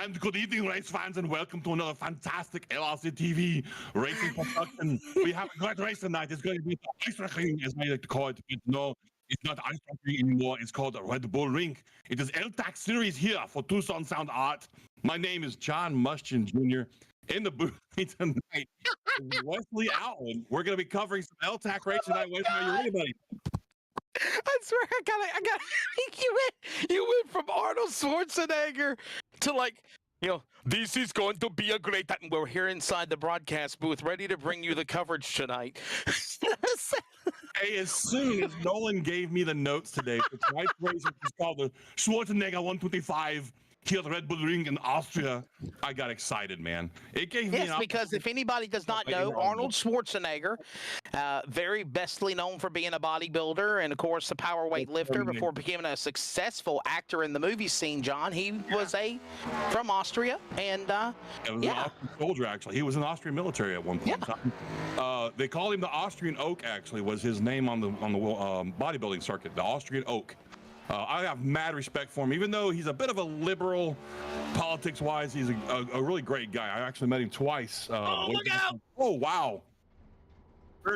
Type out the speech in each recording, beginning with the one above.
And good evening, race fans, and welcome to another fantastic LSRTV racing production. We have a great race tonight. It's going to be the ice ring, as I like to call it. But no, it's not ice ring anymore. It's called the Red Bull Ring. It is L-TAC series here for Tucson Sound Art. My name is John Muschin Jr. In the booth tonight, Wesley Outland. We're going to be covering some L-TAC race tonight. Wesley, are you ready, buddy? I swear, I got. You went from Arnold Schwarzenegger to this is going to be a great time. We're here inside the broadcast booth, ready to bring you the coverage tonight. Hey, as soon as Nolan gave me the notes today for tonight's race, which is called the Schwarzenegger 125 here at the Red Bull Ring in Austria, I got excited, man. It gave me because if anybody does not know, Arnold Schwarzenegger, very bestly known for being a bodybuilder and, of course, a power weight lifter before becoming a successful actor in the movie scene, John. He was from Austria, and an Austrian soldier, actually. He was in the Austrian military at one point in time. They call him the Austrian Oak, actually, was his name on the bodybuilding circuit, the Austrian Oak. I have mad respect for him, even though he's a bit of a liberal politics-wise. He's a really great guy. I actually met him twice. Look out! Oh, wow.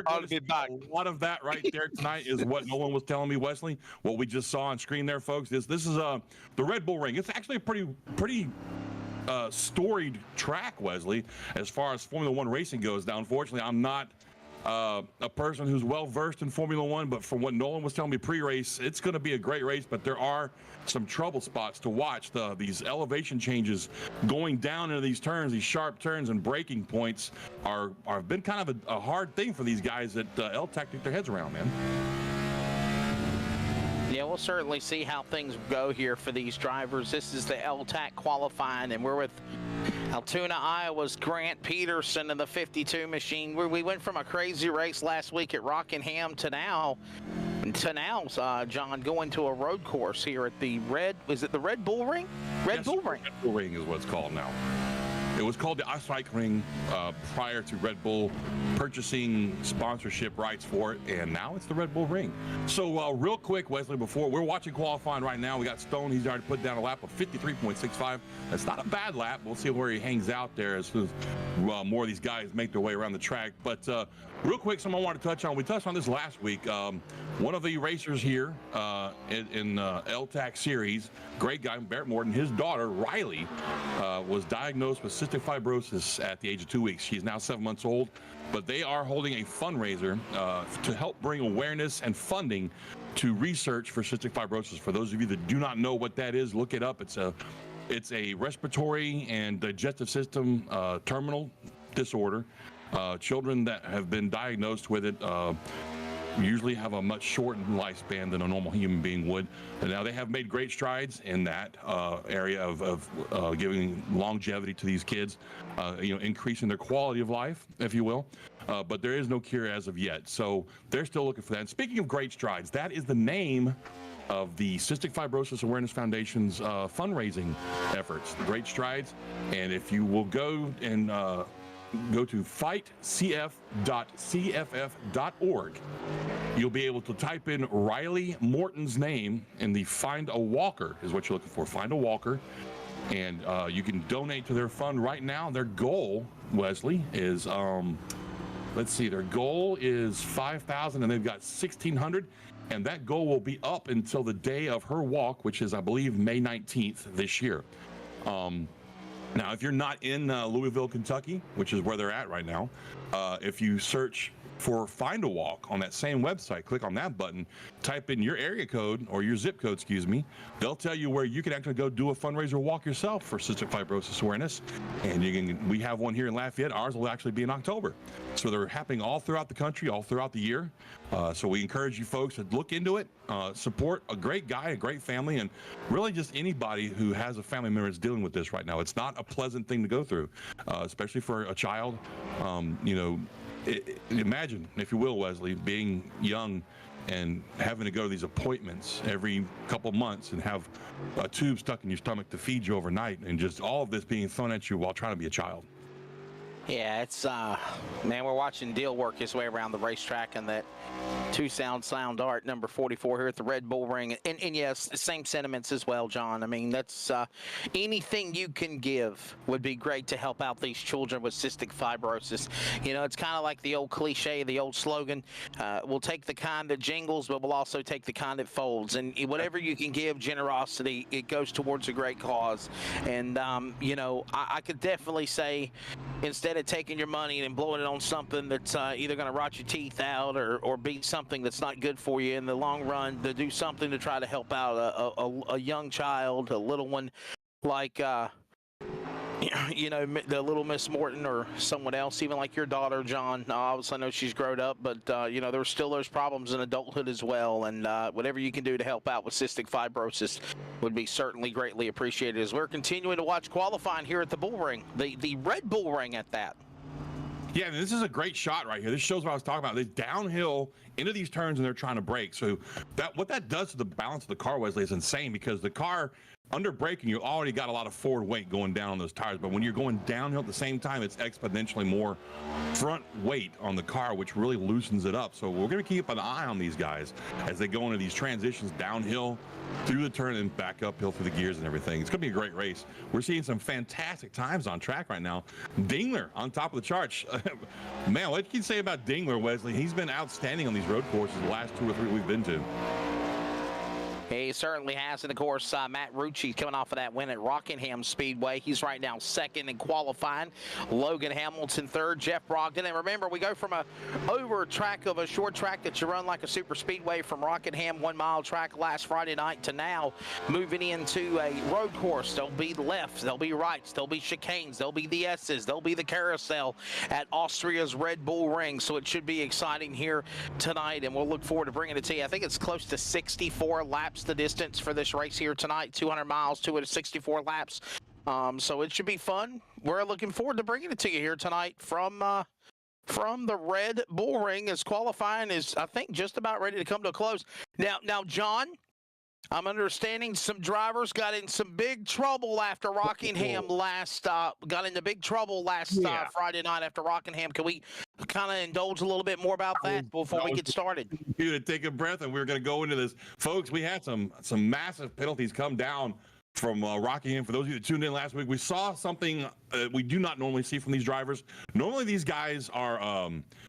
I'll be back. A lot of that right there tonight is what Nolan was telling me, Wesley. What we just saw on screen there, folks, is this is the Red Bull Ring. It's actually a pretty storied track, Wesley, as far as Formula One racing goes. Now, unfortunately, I'm not a person who's well versed in Formula One, but from what Nolan was telling me pre-race, it's going to be a great race, but there are some trouble spots to watch. These elevation changes going down into these turns, these sharp turns and braking points have been kind of a hard thing for these guys at L-TAC to get their heads around, man. Yeah, we'll certainly see how things go here for these drivers. This is the L-TAC qualifying, and we're with Altoona, Iowa's Grant Peterson in the 52 machine. We went from a crazy race last week at Rockingham to now, John, going to a road course here at the Red Bull Ring? Red Bull Ring is what it's called now. It was called the Cystic Ring prior to Red Bull purchasing sponsorship rights for it, and now it's the Red Bull Ring. So real quick, Wesley, before we're watching qualifying right now, we got Stone. He's already put down a lap of 53.65. That's not a bad lap. We'll see where he hangs out there as soon as more of these guys make their way around the track. But real quick, something I want to touch on. We touched on this last week. One of the racers here in L-TAC series, great guy, Barret Morton, his daughter, Riley, was diagnosed with cystic fibrosis at the age of 2 weeks. She's now 7 months old, but they are holding a fundraiser to help bring awareness and funding to research for cystic fibrosis. For those of you that do not know what that is, look it up. It's a respiratory and digestive system terminal disorder. Children that have been diagnosed with it usually have a much shortened lifespan than a normal human being would. And now they have made great strides in that area of giving longevity to these kids, increasing their quality of life, if you will. But there is no cure as of yet. So they're still looking for that. And speaking of great strides, that is the name of the Cystic Fibrosis Awareness Foundation's fundraising efforts, the Great Strides. And if you will go to fightcf.cff.org, you'll be able to type in Riley Morton's name in the Find a Walker is what you're looking for. Find a Walker. And you can donate to their fund right now. Their goal, Wesley, is their goal is $5,000 and they've got $1,600. And that goal will be up until the day of her walk, which is, I believe, May 19th this year. Now, if you're not in Louisville, Kentucky, which is where they're at right now, if you search for Find a Walk on that same website, click on that button, type in your area code or your zip code, they'll tell you where you can actually go do a fundraiser walk yourself for cystic fibrosis awareness. And we have one here in Lafayette. Ours will actually be in October. So they're happening all throughout the country, all throughout the year. So we encourage you folks to look into it, support a great guy, a great family, and really just anybody who has a family member that's dealing with this right now. It's not a pleasant thing to go through, especially for a child. Imagine, if you will, Wesley, being young and having to go to these appointments every couple months and have a tube stuck in your stomach to feed you overnight, and just all of this being thrown at you while trying to be a child. Yeah, it's man, we're watching Deal work his way around the racetrack, and that Two sound art, number 44 here at the Red Bull Ring. And yes, the same sentiments as well, John. I mean, that's anything you can give would be great to help out these children with cystic fibrosis. You know, it's kind of like the old cliche, the old slogan, we'll take the kind that jingles, but we'll also take the kind that folds. And whatever you can give, generosity, it goes towards a great cause. And, you know, I could definitely say, instead of taking your money and blowing it on something that's either going to rot your teeth out or be something that's not good for you in the long run, to do something to try to help out a young child, a little one, like you know, the little Miss Morton or someone else, even like your daughter, John. Obviously, I know she's grown up, but you know, there's still those problems in adulthood as well. And whatever you can do to help out with cystic fibrosis would be certainly greatly appreciated. As we're continuing to watch qualifying here at the Bull Ring, the Red Bull Ring at that. Yeah, this is a great shot right here. This shows what I was talking about. They downhill into these turns and they're trying to brake. So what that does to the balance of the car, Wesley, is insane, because the car, under braking, you already got a lot of forward weight going down on those tires. But when you're going downhill at the same time, it's exponentially more front weight on the car, which really loosens it up. So we're going to keep an eye on these guys as they go into these transitions downhill, through the turn, and back uphill through the gears and everything. It's going to be a great race. We're seeing some fantastic times on track right now. Dingler on top of the charts. Man, what can you say about Dingler, Wesley? He's been outstanding on these road courses the last 2 or 3 we've been to. He certainly has, and of course, Matt Rucci coming off of that win at Rockingham Speedway. He's right now second in qualifying. Logan Hamilton third, Jeff Brogdon. And remember, we go from a short track that you run like a super speedway from Rockingham 1 mile track last Friday night to now moving into a road course. There'll be lefts, there'll be rights, there'll be chicanes, there'll be the S's, there'll be the carousel at Austria's Red Bull Ring. So it should be exciting here tonight, and we'll look forward to bringing it to you. I think it's close to 64 laps the distance for this race here tonight, 200 miles, 264 laps. So it should be fun. We're looking forward to bringing it to you here tonight from the Red Bull Ring, as qualifying is, I think, just about ready to come to a close. Now, John, I'm understanding some drivers got in some big trouble after Rockingham got into big trouble last Friday night after Rockingham. Can we kind of indulge a little bit more about that before we get started? You to take a breath, and we're going to go into this. Folks, we had some massive penalties come down from Rockingham. For those of you that tuned in last week, we saw something we do not normally see from these drivers. Normally these guys are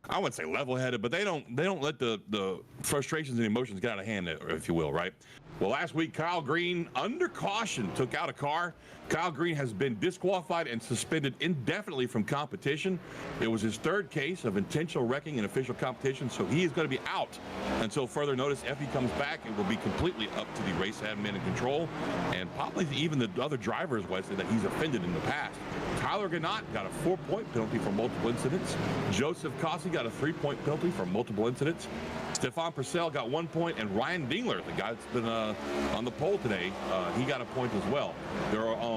I wouldn't say level-headed, but they don't let the frustrations and emotions get out of hand, if you will, right? Well, last week, Kyle Green, under caution, took out a car. Kyle Green has been disqualified and suspended indefinitely from competition. It was his third case of intentional wrecking in official competition, so he is going to be out until further notice. If he comes back, it will be completely up to the race admin and control, and probably even the other drivers, Wesley, that he's offended in the past. Tyler Gannott got a 4-point penalty for multiple incidents. Joseph Cossey got a 3-point penalty for multiple incidents. Stefan Purcell got 1 point, and Ryan Dingler, the guy that's been on the pole today, he got a point as well. There are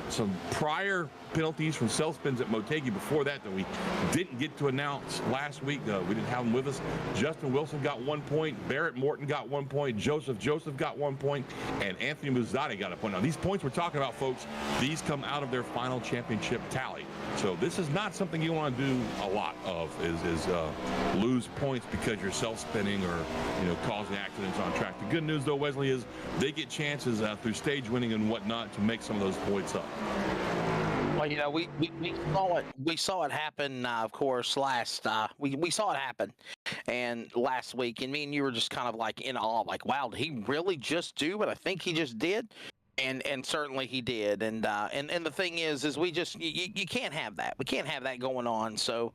some prior penalties from self-spins at Motegi before that we didn't get to announce last week. We didn't have them with us. Justin Wilson got 1 point. Barret Morton got 1 point. Joseph got 1 point. And Anthony Muzzatti got a point. Now, these points we're talking about, folks, these come out of their final championship tally. So this is not something you want to do a lot of, is lose points because you're self-spinning or, causing accidents on track. The good news, though, Wesley, is they get chances through stage winning and whatnot to make some of those points up. Well, we saw it happen, of course, we saw it happen, and last week, and me and you were just kind of like in awe, like, wow, did he really just do what I think he just did? And certainly he did, and the thing is we just you can't have that. We can't have that going on. So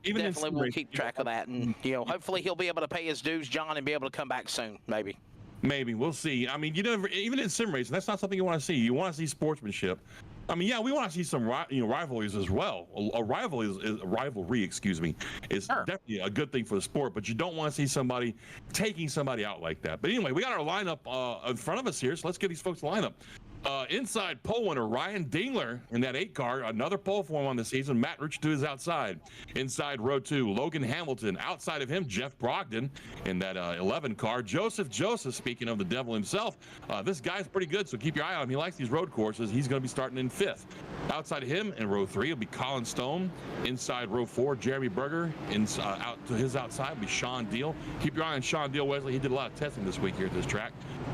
even definitely we'll keep track of that, and hopefully he'll be able to pay his dues, John, and be able to come back soon, maybe. Maybe we'll see. I mean, even in sim racing, that's not something you want to see. You want to see sportsmanship. I mean, yeah, we want to see some rivalries as well. A rivalry, excuse me, is definitely a good thing for the sport. But you don't want to see somebody taking somebody out like that. But anyway, we got our lineup in front of us here, so let's get these folks lined up. Inside pole winner Ryan Dingler in that 8 car, another pole for him on the season. Matt Rich to his outside. Inside row 2, Logan Hamilton. Outside of him, Jeff Brogdon in that 11 car. Joseph, speaking of the devil himself, this guy's pretty good, so keep your eye on him. He likes these road courses. He's going to be starting in 5th. Outside of him in row 3 will be Colin Stone. Inside row 4, Jeremy Berger. Out to his outside will be Sean Deal. Keep your eye on Sean Deal, Wesley. He did a lot of testing this week here at this track.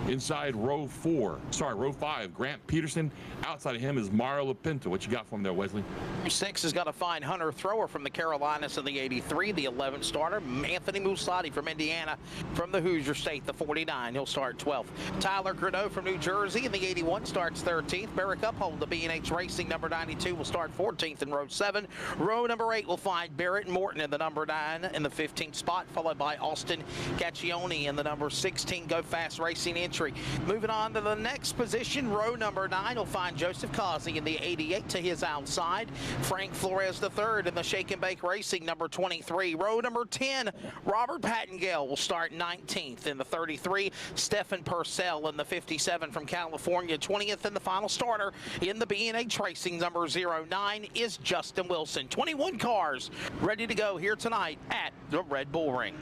Inside row 5, Grant Peterson. Outside of him is Mario Lapinto. What you got for him there, Wesley? 6 has got to find Hunter Thrower from the Carolinas in the 83, the 11 starter. Anthony Mussati from Indiana from the Hoosier State, the 49. He'll start 12th. Tyler Grudeau from New Jersey in the 81 starts 13th. Barrick Uphold, the B&H Racing number 92, will start 14th in row 7. Row number 8 will find Barret Morton in the number 9 in the 15th spot, followed by Austin Caccione in the number 16 Go Fast Racing entry. Moving on to the next position, row number 9 will find Joseph Causey in the 88 to his outside. Frank Flores III in the Shake and Bake Racing number 23. Row number 10, Robert Pattengale will start 19th in the 33. Stephen Purcell in the 57 from California, 20th in the final starter. In the B&H Racing number 09 is Justin Wilson. 21 cars ready to go here tonight at the Red Bull Ring.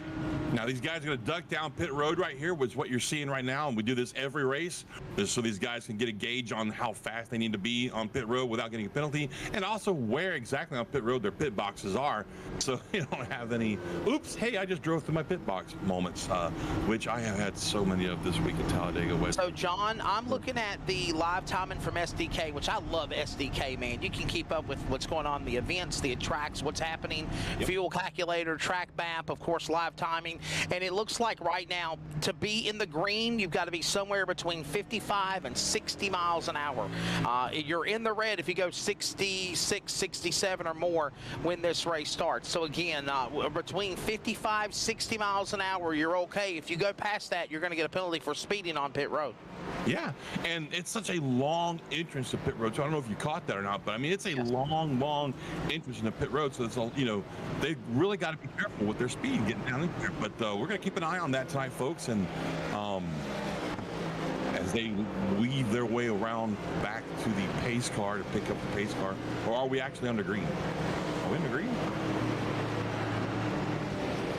Now, these guys are going to duck down pit road right here, which is what you're seeing right now, and we do this every race, just so these guys can get a gauge on how fast they need to be on pit road without getting a penalty, and also where exactly on pit road their pit boxes are, so you don't have any, oops, hey, I just drove through my pit box moments, which I have had so many of this week in Talladega West. So, John, I'm looking at the live timing from SDK, which I love SDK, man. You can keep up with what's going on in the events, the tracks, what's happening, fuel calculator, track map, of course, live timing. And it looks like right now, to be in the green, you've got to be somewhere between 55 and 60 miles an hour. You're in the red if you go 66, 67 or more when this race starts. So again, between 55, 60 miles an hour, you're okay. If you go past that, you're going to get a penalty for speeding on pit road. Yeah, and it's such a long entrance to pit road. So I don't know if you caught that or not, but I mean, it's a long entrance in the pit road. So it's all, you know, they really got to be careful with their speed getting down in there. But we're going to keep an eye on that tonight, folks. And as they weave their way around back to the pace car to pick up the pace car, or are we actually under green? Are we under green?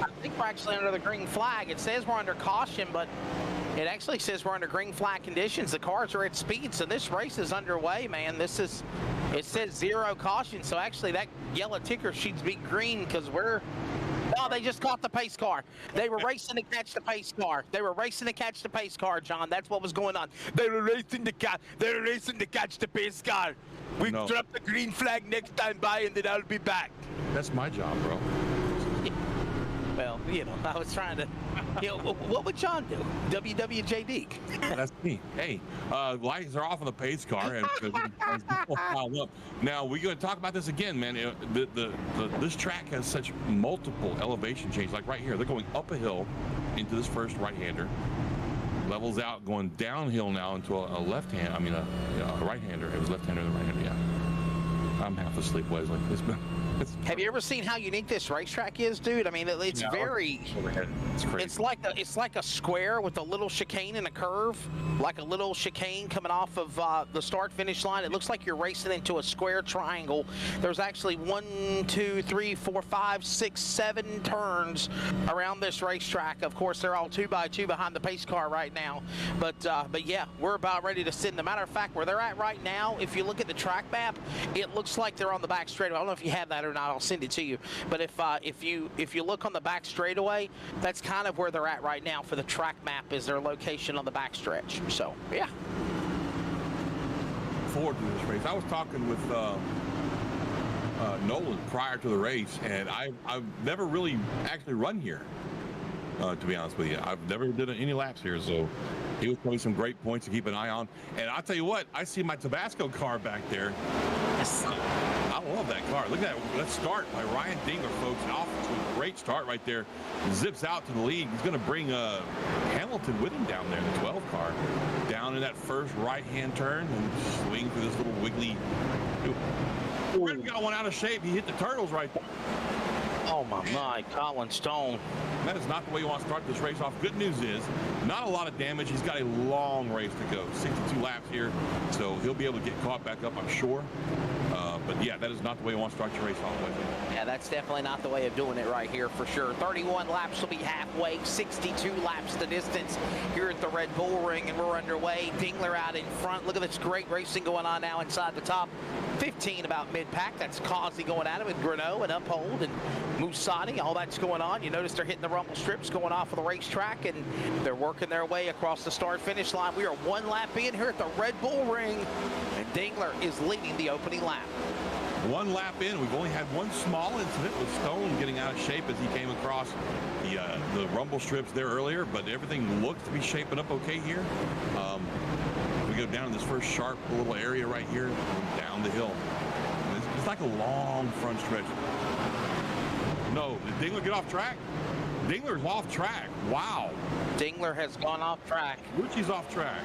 I think we're actually under the green flag. It says we're under caution, but it actually says we're under green flag conditions. The cars are at speed, so this race is underway, man. It says 0 caution, so actually that yellow ticker should be green because they just caught the pace car. They were racing to catch the pace car. John. That's what was going on. They were racing to catch the pace car. We drop the green flag next time by, and then I'll be back. That's my job, bro. Well, you know, I was trying to, you know, what would John do? WWJD. That's me. Hey, lights are off on the pace car, and pile up. Now we're going to talk about this again, man. This track has such multiple elevation changes. Like right here, they're going up a hill into this first right-hander, levels out, going downhill now into a left-hand. I mean, a right-hander. It was left-hander and right-hander. Yeah. I'm half asleep, Wesley. Have you ever seen how unique this racetrack is, dude? I mean, it's very. It's crazy. It's like a square with a little chicane and a curve, like a little chicane coming off of the start-finish line. It looks like you're racing into a square triangle. There's actually 1, 2, 3, 4, 5, 6, 7 turns around this racetrack. Of course, they're all 2x2 behind the pace car right now. But yeah, we're about ready to send. As a matter of fact, where they're at right now, if you look at the track map, it looks like they're on the back straightaway. I don't know if you have that or not. I'll send it to you. But if you look on the back straightaway, that's kind of where they're at right now for the track map, is their location on the back stretch. So yeah. Forward to this race. I was talking with Nolan prior to the race, and I've never really actually run here. To be honest with you, I've never did any laps here, so he was telling me some great points to keep an eye on. And I'll tell you what, I see my Tabasco car back there. I love that car. Look at that. Let's start by Ryan Dingler, folks. Off to a great start right there. Zips out to the lead. He's going to bring Hamilton with him down there in the 12 car. Down in that first right-hand turn and swing through this little wiggly. Got one out of shape. He hit the turtles right there. Oh my, Colin Stone. That is not the way you want to start this race off. Good news is, not a lot of damage. He's got a long race to go, 62 laps here, so he'll be able to get caught back up, I'm sure. But yeah, that is not the way you want to start your race off with. Yeah, that's definitely not the way of doing it right here for sure. 31 laps will be halfway, 62 laps the distance here at the Red Bull Ring, and we're underway. Dingler out in front. Look at this great racing going on now inside the top 15 about mid-pack. That's Causey going at it with Greno and Uphold and Musati. All that's going on. You notice they're hitting the rumble strips going off of the racetrack, and they're working their way across the start-finish line. We are one lap in here at the Red Bull Ring, and Dingler is leading the opening lap. One lap in, we've only had one small incident with Stone getting out of shape as he came across the rumble strips there earlier, but everything looks to be shaping up okay here. We go down in this first sharp little area right here, down the hill. It's like a long front stretch. No, did Dingler get off track? Dingler's off track. Wow. Dingler has gone off track. Lucci's off track.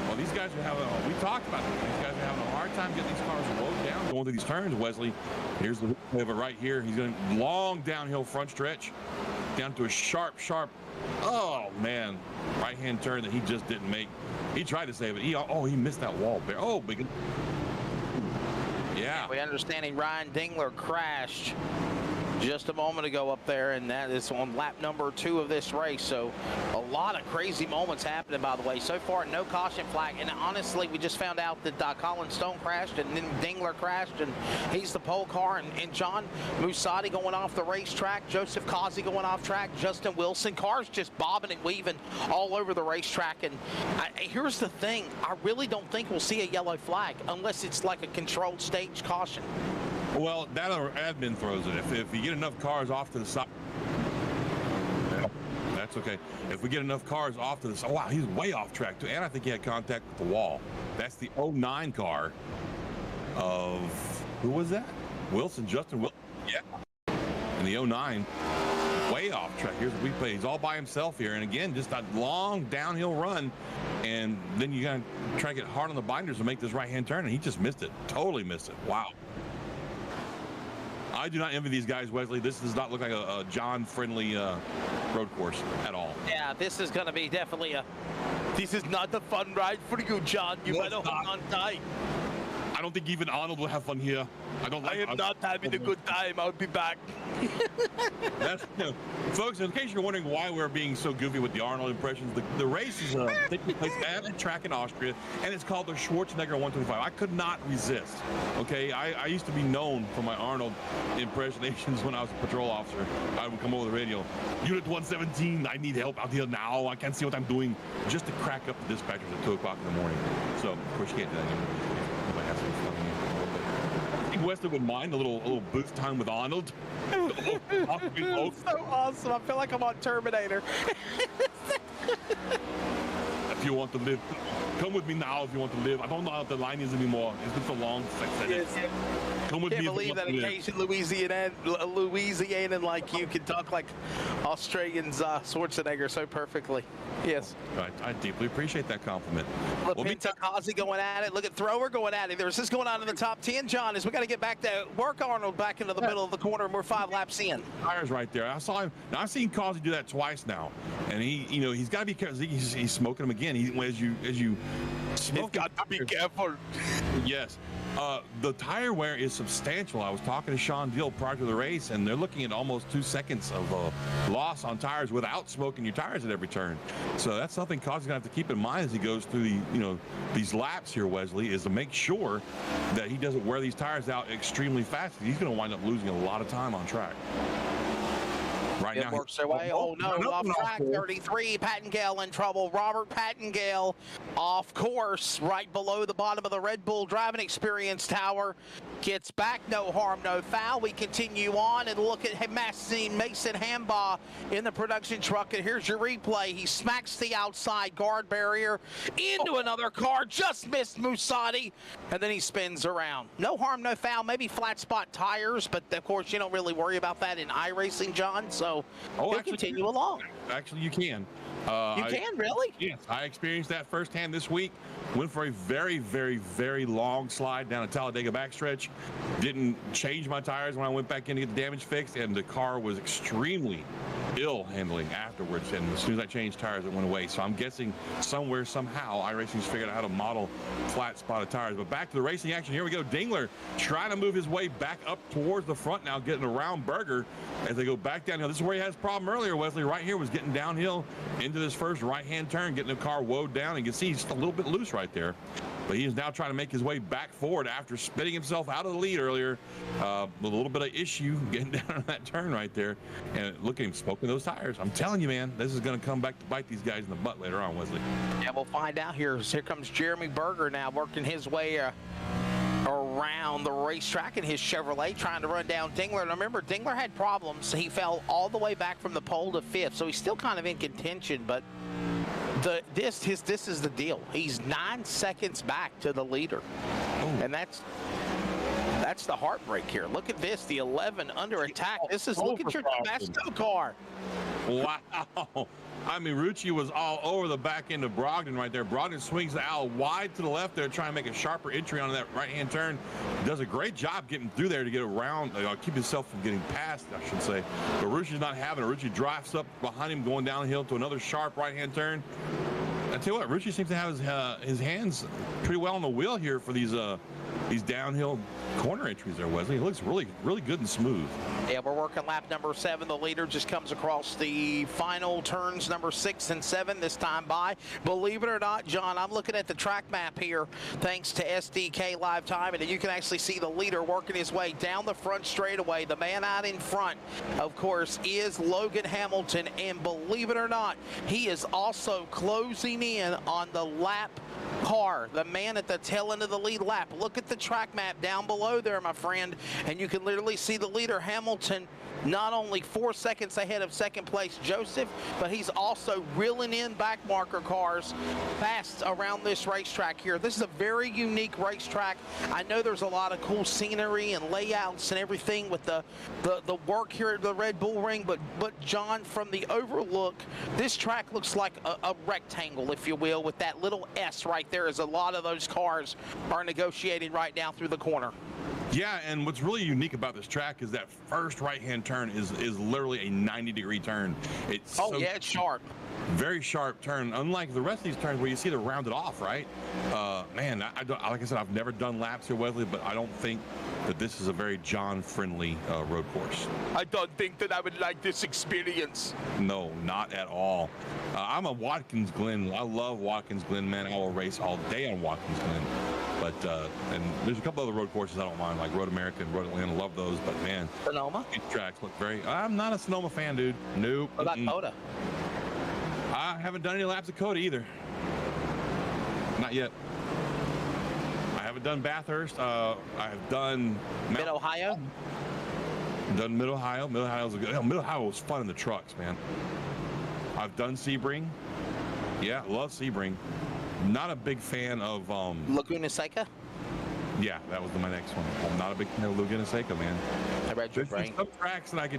Well, these guys are having, we talked about this. These guys are having a hard time getting these cars low down, going through these turns, Wesley. Here's the replay of it right here. He's going long downhill front stretch, down to a sharp, oh, man, right-hand turn that he just didn't make. He tried to save it. He missed that wall there. Oh, big. Yeah. We understanding Ryan Dingler crashed just a moment ago up there, and that is on lap number 2 of this race. So a lot of crazy moments happening, by the way. So far, no caution flag. And honestly, we just found out that Colin Stone crashed, and then Dingler crashed, and he's the pole car. And John Musati going off the racetrack, Joseph Causey going off track, Justin Wilson. Cars just bobbing and weaving all over the racetrack. And here's the thing. I really don't think we'll see a yellow flag unless it's like a controlled stage caution. Well, that or admin throws it. If you get enough cars off to the side, that's okay. If we get enough cars off to the side, wow, he's way off track too. And I think he had contact with the wall. That's the 09 car of, who was that? Justin Wilson. Yeah. And the 09, way off track. Here's the replay. He's all by himself here. And again, just a long downhill run. And then you got to try to get hard on the binders to make this right-hand turn. And he just missed it. Totally missed it. Wow. I do not envy these guys, Wesley. This does not look like a John-friendly road course at all. Yeah, this is going to be definitely this is not a fun ride for you, John. You better hold on tight. I don't think even Arnold will have fun here. I am not having a good time. I'll be back. That's, folks, in case you're wondering why we're being so goofy with the Arnold impressions, the race is taking place at a track in Austria, and it's called the Schwarzenegger 125. I could not resist. Okay, I used to be known for my Arnold impersonations when I was a patrol officer. I would come over the radio, Unit 117, I need help out here now. I can't see what I'm doing, just to crack up the dispatchers at 2 o'clock in the morning. So, of course, you can't do that anymore. I think Wesley would mind a little booth time with Arnold. So awesome. I feel like I'm on Terminator. If you want to live, come with me now if you want to live. I don't know how the line is anymore. It's been so long since I said it. Come with me. I can't believe that occasion Louisianan like you can talk like Australians Schwarzenegger so perfectly. Yes. Right. I deeply appreciate that compliment. LaPinta Causey going at it. Look at Thrower going at it. There's this going on in the top 10, John, is we got to get back to work Arnold back into the middle of the corner, and we're 5 laps in. Tires right there. I saw him. Now, I've seen Causey do that twice now. And he's got to be careful. He's smoking them again. As you smoke, he's got to be careful. Yes. The tire wear is substantial. I was talking to Sean Deal prior to the race, and they're looking at almost 2 seconds of loss on tires without smoking your tires at every turn. So that's something Causey's gonna have to keep in mind as he goes through these laps here, Wesley, is to make sure that he doesn't wear these tires out extremely fast. He's gonna wind up losing a lot of time on track. Right now, works their way. Oh no, off track. 33. Pattengale in trouble. Robert Pattengale off course, right below the bottom of the Red Bull driving experience tower. Gets back, no harm, no foul. We continue on and look at Mason Hambaugh in the production truck. And here's your replay. He smacks the outside guard barrier into another car, just missed Musati, and then he spins around. No harm, no foul. Maybe flat spot tires, but of course you don't really worry about that in iRacing, John. So he'll continue along. Actually, you can. You can, really? Yes, I experienced that firsthand this week. Went for a very, very, very long slide down a Talladega backstretch. Didn't change my tires when I went back in to get the damage fixed, and the car was extremely ill handling afterwards. And as soon as I changed tires, it went away. So I'm guessing somewhere, somehow, iRacing's figured out how to model flat spotted tires. But back to the racing action. Here we go. Dingler trying to move his way back up towards the front now, getting around Berger as they go back downhill. This is where he had his problem earlier, Wesley. Right here was getting downhill into this first right-hand turn, getting the car woed down. And you can see he's just a little bit loose right there. But he is now trying to make his way back forward after spitting himself out of the lead earlier. With a little bit of issue getting down on that turn right there. And look at him smoking those tires. I'm telling you, man, this is going to come back to bite these guys in the butt later on, Wesley. Yeah, we'll find out here. Here comes Jeremy Berger now working his way around the racetrack in his Chevrolet, trying to run down Dingler. And remember, Dingler had problems. He fell all the way back from the pole to fifth, so he's still kind of in contention, but this is the deal. He's 9 seconds back to the leader. And that's the heartbreak here. Look at this, the 11 under attack. This is, look at your Tabasco car. Wow. I mean, Rucci was all over the back end of Brogdon right there. Brogdon swings the owl wide to the left there, trying to make a sharper entry on that right-hand turn. Does a great job getting through there to get around, keep himself from getting past, I should say. But Rucci's not having it. Rucci drives up behind him, going downhill to another sharp right-hand turn. I tell you what, Rucci seems to have his hands pretty well on the wheel here for these downhill corner entries there, Wesley. It looks really, really good and smooth. Yeah, we're working lap number 7. The leader just comes across the final turns, number 6 and 7 this time by. Believe it or not, John, I'm looking at the track map here, thanks to SDK Live Time, and you can actually see the leader working his way down the front straightaway. The man out in front, of course, is Logan Hamilton, and believe it or not, he is also closing in on the lap car, the man at the tail end of the lead lap. Look at the track map down below there, my friend, and you can literally see the leader, Hamilton, not only 4 seconds ahead of second place Joseph, but he's also reeling in back marker cars fast around this racetrack here. This is a very unique racetrack. I know there's a lot of cool scenery and layouts and everything with the work here at the Red Bull Ring, but John, from the overlook, this track looks like a rectangle, if you will, with that little S right there, as a lot of those cars are negotiating right now through the corner. Yeah, and what's really unique about this track is that first right-hand turn is literally a 90-degree turn. It's it's sharp. Very sharp turn, unlike the rest of these turns where you see they're rounded off, right? Man, like I said, I've never done laps here, Wesley, but I don't think that this is a very John-friendly road course. I don't think that I would like this experience. No, not at all. I'm a Watkins Glen. I love Watkins Glen, man. I will race all day on Watkins Glen. But and there's a couple other road courses I don't mind, like Road America and Road Atlanta. Love those, but man, Sonoma? These tracks look very. I'm not a Sonoma fan, dude. Nope. What about Coda? I haven't done any laps of Coda either. Not yet. I haven't done Bathurst. I have done Mid-Ohio. Done Mid-Ohio. Mid-Ohio's a good. Mid-Ohio was fun in the trucks, man. I've done Sebring. Yeah, love Sebring. Not a big fan of Laguna Seca. Yeah, that was my next one. I'm not a big fan of Laguna Seca, man. I read your brain.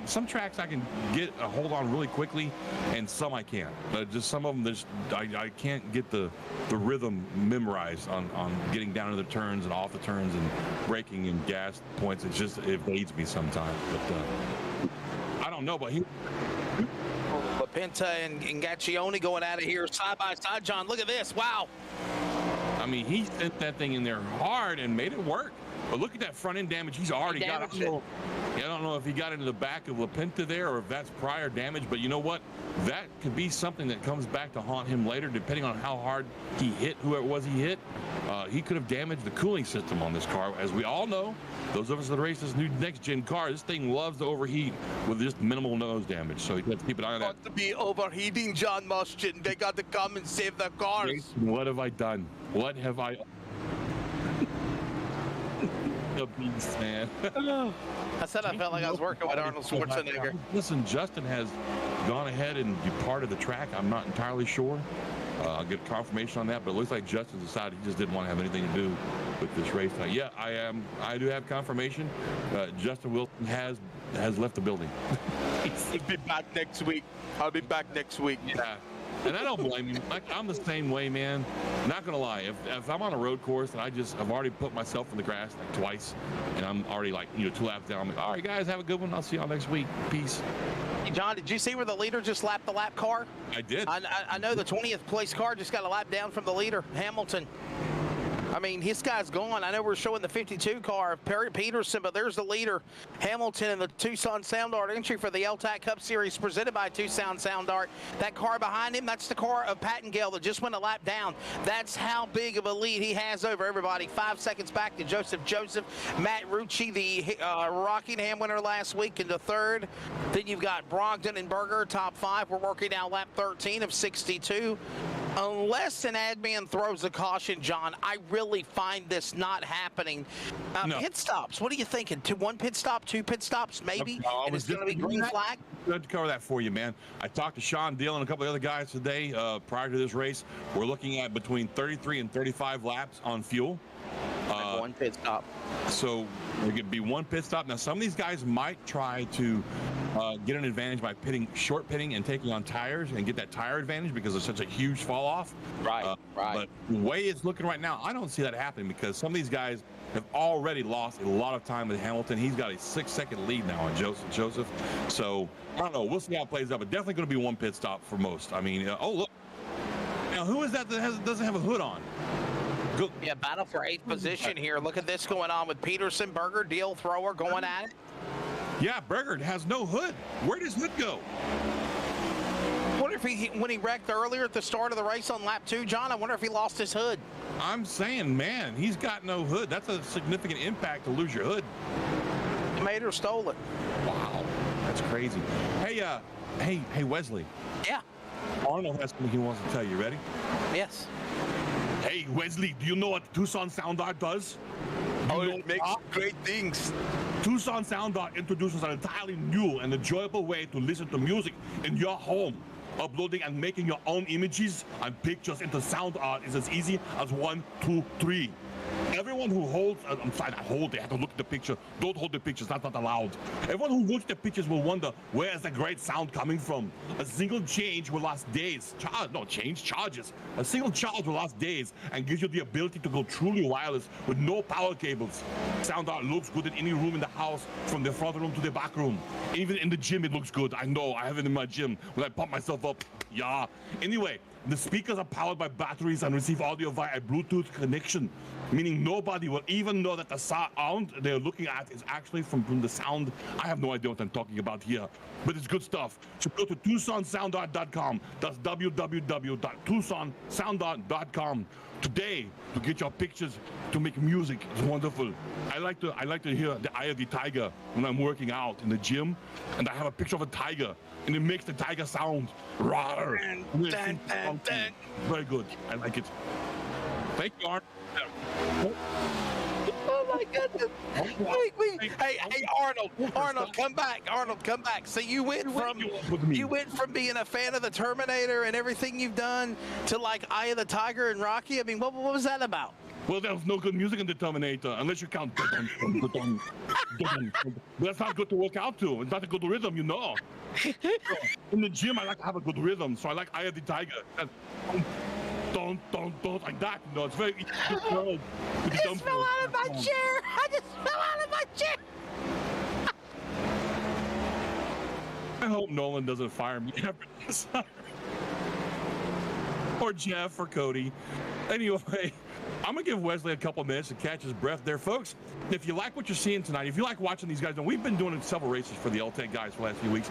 Some tracks I can get a hold on really quickly, and some I can't. But just some of them, I can't get the rhythm memorized on getting down to the turns and off the turns and braking and gas points. It evades me sometimes. But I don't know, but Penta and Gaccione going out of here side by side. John, look at this. Wow. I mean, he sent that thing in there hard and made it work. But look at that front end damage he's already got. I don't know if he got into the back of LaPenta there or if that's prior damage, but you know what? That could be something that comes back to haunt him later, depending on how hard he hit whoever it was he hit. He could have damaged the cooling system on this car. As we all know, those of us that race this new next-gen car, this thing loves to overheat with just minimal nose damage. So you have to keep an eye on that. Got to be overheating, John Muschin. They got to come and save the cars. Jason, what have I done? What have I... The beast, man. I said I felt like I was working with Arnold Schwarzenegger. Listen, Justin has gone ahead and departed the track. I'm not entirely sure. I'll get confirmation on that, but it looks like Justin decided he just didn't want to have anything to do with this race. Yeah, I do have confirmation. Justin Wilson has left the building. He'll be back next week. I'll be back next week. Yeah. And I don't blame him. I'm the same way, man. Not gonna lie. If I'm on a road course and I've already put myself in the grass like twice, and I'm already like 2 laps down, I'm like, all right, guys, have a good one. I'll see y'all next week. Peace. Hey, John, did you see where the leader just lapped the lap car? I did. I know the 20th place car just got a lap down from the leader, Hamilton. I mean, his guy's gone. I know we're showing the 52 car, Barret Peterson, but there's the leader, Hamilton, in the Tucson Sound Art entry for the L-TAC Cup Series presented by Tucson Sound Art. That car behind him, that's the car of Pattengale that just went a lap down. That's how big of a lead he has over everybody. 5 seconds back to Joseph, Matt Rucci, the Rockingham winner last week, into third. Then you've got Brogdon and Berger, top 5. We're working now lap 13 of 62. Unless an admin throws a caution, John, I really find this not happening. No. Pit stops, what are you thinking? 1 pit stop, 2 pit stops, maybe? No, And it's going to be green flag? Good to cover that for you, man. I talked to Sean Deal and a couple of other guys today prior to this race. We're looking at between 33 and 35 laps on fuel. 1 pit stop. So there could be 1 pit stop. Now, some of these guys might try to get an advantage by short pitting and taking on tires and get that tire advantage because of such a huge fall off. Right. But the way it's looking right now, I don't see that happening because some of these guys have already lost a lot of time with Hamilton. He's got a 6-second lead now on Joseph. So I don't know. We'll see how it plays out, but definitely going to be 1 pit stop for most. I mean, oh, look. Now, who is that doesn't have a hood on? Go. Yeah, battle for 8th position here. Look at this going on with Peterson, Berger, Deal, Thrower going at it. Yeah, Berger has no hood. Where does hood go? I wonder if when he wrecked earlier at the start of the race on lap 2, John, I wonder if he lost his hood. I'm saying, man, he's got no hood. That's a significant impact to lose your hood. Mater stole it. Wow, that's crazy. Hey, Wesley. Yeah. Arnold has something he wants to tell you. Ready? Yes. Hey, Wesley, do you know what Tucson Sound Art does? It makes great things. Tucson Sound Art introduces an entirely new and enjoyable way to listen to music in your home. Uploading and making your own images and pictures into Sound Art is as easy as 1, 2, 3. Everyone who holds, I'm sorry, not hold, they have to look at the picture. Don't hold the pictures, that's not allowed. Everyone who looks at the pictures will wonder, where is the great sound coming from? A single change will last days. Charges. A single charge will last days and gives you the ability to go truly wireless with no power cables. Sound Art looks good in any room in the house, from the front room to the back room. Even in the gym it looks good. I know, I have it in my gym when I pump myself up. Yeah. Anyway, the speakers are powered by batteries and receive audio via a Bluetooth connection, meaning nobody will even know that the sound they're looking at is actually from the sound. I have no idea what I'm talking about here, but it's good stuff. So go to TucsonSoundArt.com. That's www.TucsonSoundArt.com today to get your pictures, to make music. It's wonderful. I like to hear the eye of the tiger when I'm working out in the gym, and I have a picture of a tiger, and it makes the tiger sound. Roar. Very good. I like it. Thank you, Arnold. Oh my goodness. Hey, Arnold, come back. Arnold, come back. So you went from being a fan of the Terminator and everything you've done to like Eye of the Tiger and Rocky. I mean, what was that about? Well, there was no good music in the Terminator, unless you count. That's not good to work out to. It's not a good rhythm, you know. In the gym, I like to have a good rhythm, so I like Eye of the Tiger. Don't, like that. You know, it's very easy to throw. I just fell out of my chair. I hope Nolan doesn't fire me after this. Or Jeff or Cody. Anyway, I'm going to give Wesley a couple minutes to catch his breath there, folks. If you like what you're seeing tonight, if you like watching these guys, and we've been doing several races for the L-TAC guys for the last few weeks.